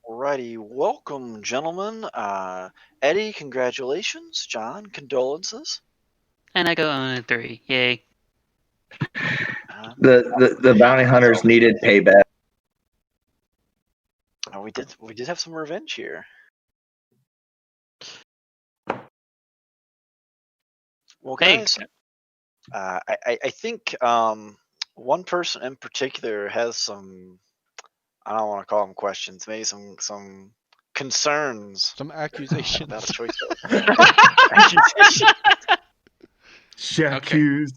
Alrighty, welcome, gentlemen. Eddie, congratulations. John, condolences. And I go 0-3. Yay. The bounty hunters needed payback. We did have some revenge here. Well, guys, I think one person in particular has some, I don't want to call them questions, maybe some concerns. Some accusations. About a choice. Accusations. J'accuse.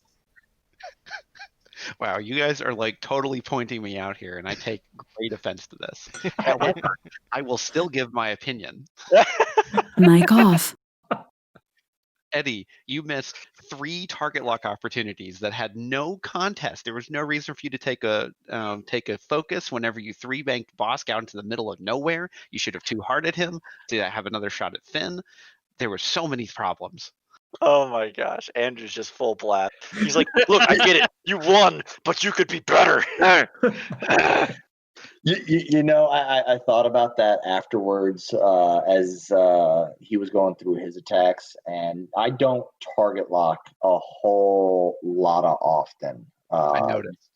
Wow, you guys are like totally pointing me out here, and I take great offense to this. However, I will still give my opinion. Mic off. Eddie, you missed 3 target lock opportunities that had no contest. There was no reason for you to take a focus whenever you 3-banked Bosk out into the middle of nowhere. You should have 2-hearted him to have another shot at Finn. There were so many problems. Oh my gosh, Andrew's just full blast. He's like, "Look, I get it. You won, but you could be better." I thought about that afterwards as he was going through his attacks, and I don't target lock a whole lot of often. I noticed.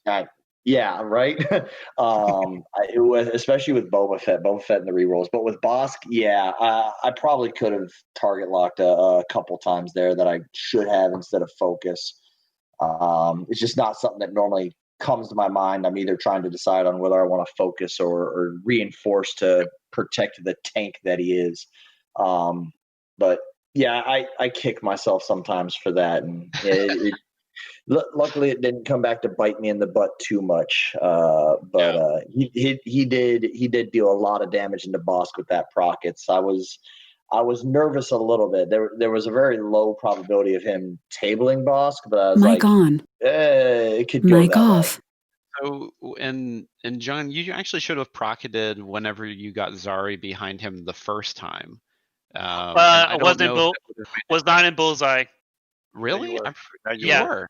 Yeah, right. It was especially with Boba Fett and the rerolls, but with Bosk, yeah, I probably could have target locked a couple times there that I should have instead of focus. It's just not something that normally comes to my mind. I'm either trying to decide on whether I want to focus or reinforce to protect the tank that he is. But yeah, I kick myself sometimes for that, and luckily it didn't come back to bite me in the butt too much. But he did deal a lot of damage into Bosk with that Prockets. I was nervous a little bit. There was a very low probability of him tabling Bosk, but I was Mic on. it could go Mic that way. off. So, and John, you actually should have procketed whenever you got Zari behind him the first time. I was not in bullseye. Really? You were. You Yeah. were.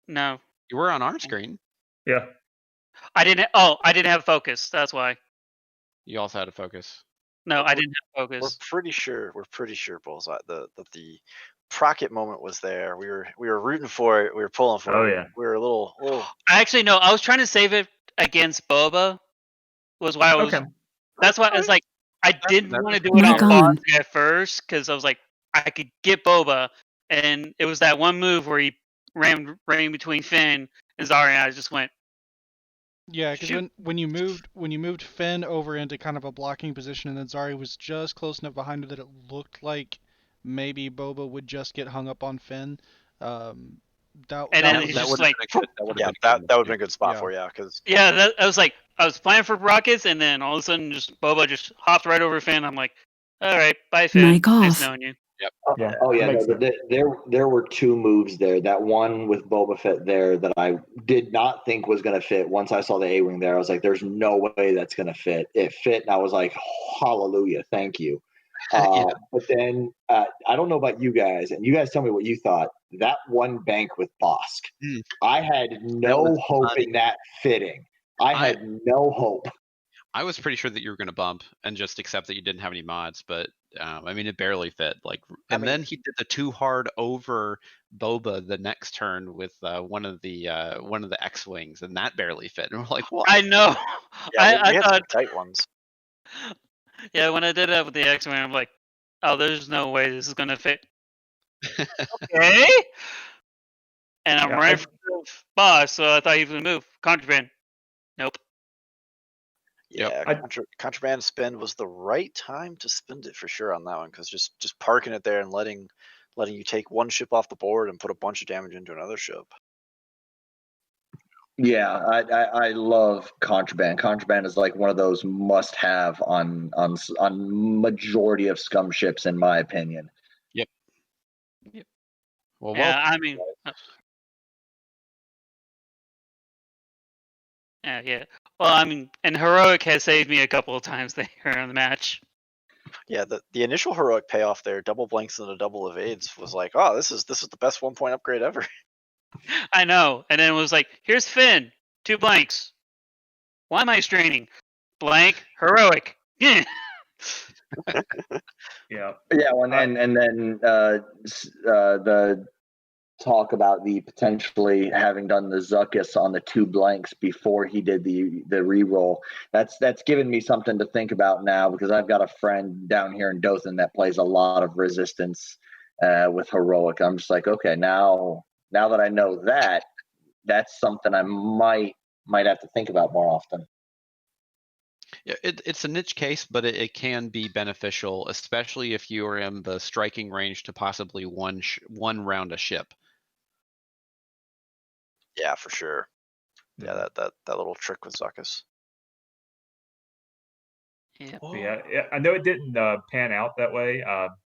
No, You were on our screen. Yeah. I didn't. Oh, I didn't have focus. That's why. You also had a focus. No, I didn't have We're focus. pretty sure Bullseye that the Procket moment was there. We were rooting for it. We were pulling for it. Oh, yeah. We were a little. I actually no. I was trying to save it against Boba. Was why I was. Okay. That's why I was like, I didn't That's want to do it Mic on on. Bosk at first because I was like, I could get Boba, and it was that one move where he ran between Finn and Zari, and I just went. Yeah, because when you moved Finn over into kind of a blocking position, and then Zari was just close enough behind her that it looked like maybe Boba would just get hung up on Finn. And then he's just like, that would have been a good spot for you, because I was like, I was planning for Rockets, and then all of a sudden, just Boba just hopped right over Finn. I'm like, all right, bye, Finn. Mic Nice off. knowing you. Yep. Yeah. Oh yeah, Makes no, there were 2 moves there. That one with Boba Fett there that I did not think was going to fit. Once I saw the A-wing there, I was like, "There's no way that's going to fit." It fit, and I was like, "Hallelujah, thank you." But then I don't know about you guys, and you guys tell me what you thought. That one bank with Bosk, I had no hope in that fitting. I had no hope. I was pretty sure that you were going to bump and just accept that you didn't have any mods, but I mean, it barely fit. Then he did the 2-hard over Boba the next turn with one of the X-wings, and that barely fit. And we're like, what? I know. yeah, we I had thought some tight ones. Yeah, when I did that with the X-Men, I'm like, oh, there's no way this is gonna fit. Okay. And I'm right for the boss, so I thought he was gonna move. Contraband. Nope. Yeah, contraband spend was the right time to spend it for sure on that one, because just parking it there and letting you take one ship off the board and put a bunch of damage into another ship. Yeah, I love contraband. Contraband is like one of those must-have on majority of scum ships, in my opinion. Yep. Well, yeah, I mean, yeah. Well, I mean, and heroic has saved me a couple of times there in the match. Yeah, the initial heroic payoff there, double blanks and a double evades, was like, oh, this is the best 1-point upgrade ever. I know, and then it was like, here's Finn, 2 blanks. Why am I straining? Blank, heroic. Yeah. Yeah, and then the talk about the potentially having done the Zuckus on the 2 blanks before he did the reroll. That's given me something to think about now, because I've got a friend down here in Dothan that plays a lot of resistance with heroic. I'm just like, okay, now that I know that, that's something I might have to think about more often. Yeah, it's a niche case, but it can be beneficial, especially if you are in the striking range to possibly one round a ship. Yeah, for sure. Yeah, that little trick with Zuckuss. Yeah. Yeah, I know it didn't pan out that way.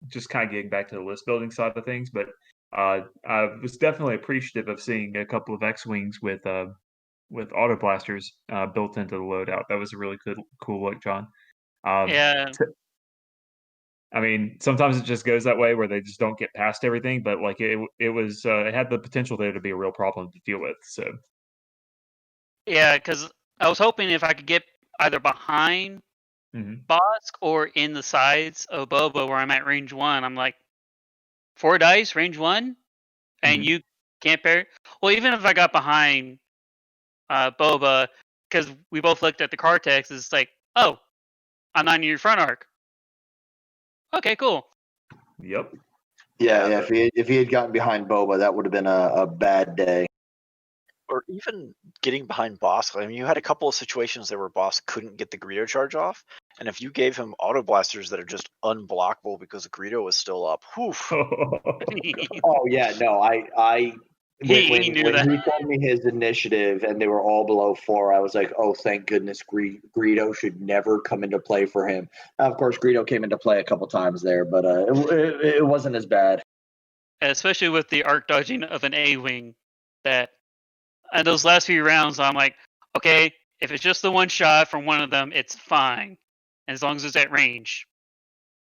Just kind of getting back to the list building side of things, but I was definitely appreciative of seeing a couple of X-wings with auto blasters built into the loadout. That was a really cool look, John. Yeah. I mean, sometimes it just goes that way where they just don't get past everything, but like it had the potential there to be a real problem to deal with. So Yeah, because I was hoping if I could get either behind Bosk or in the sides of Boba where I'm at range 1, I'm like, 4 dice, range 1? And you can't parry? Well, even if I got behind Boba, because we both looked at the card text, it's like, oh, I'm not in your front arc. Okay, cool. Yep. Yeah. If he had gotten behind Boba, that would have been a bad day. Or even getting behind Bosk. I mean, you had a couple of situations there where Bosk couldn't get the Greedo charge off, and if you gave him auto blasters that are just unblockable because the Greedo was still up, whew. Oh yeah, no, when He knew that. he told me his initiative and they were all below 4, I was like, oh, thank goodness Greedo should never come into play for him. Of course, Greedo came into play a couple times there, but it wasn't as bad. Especially with the arc dodging of an A-wing, that in those last few rounds, I'm like, okay, if it's just the one shot from one of them, it's fine, as long as it's at range.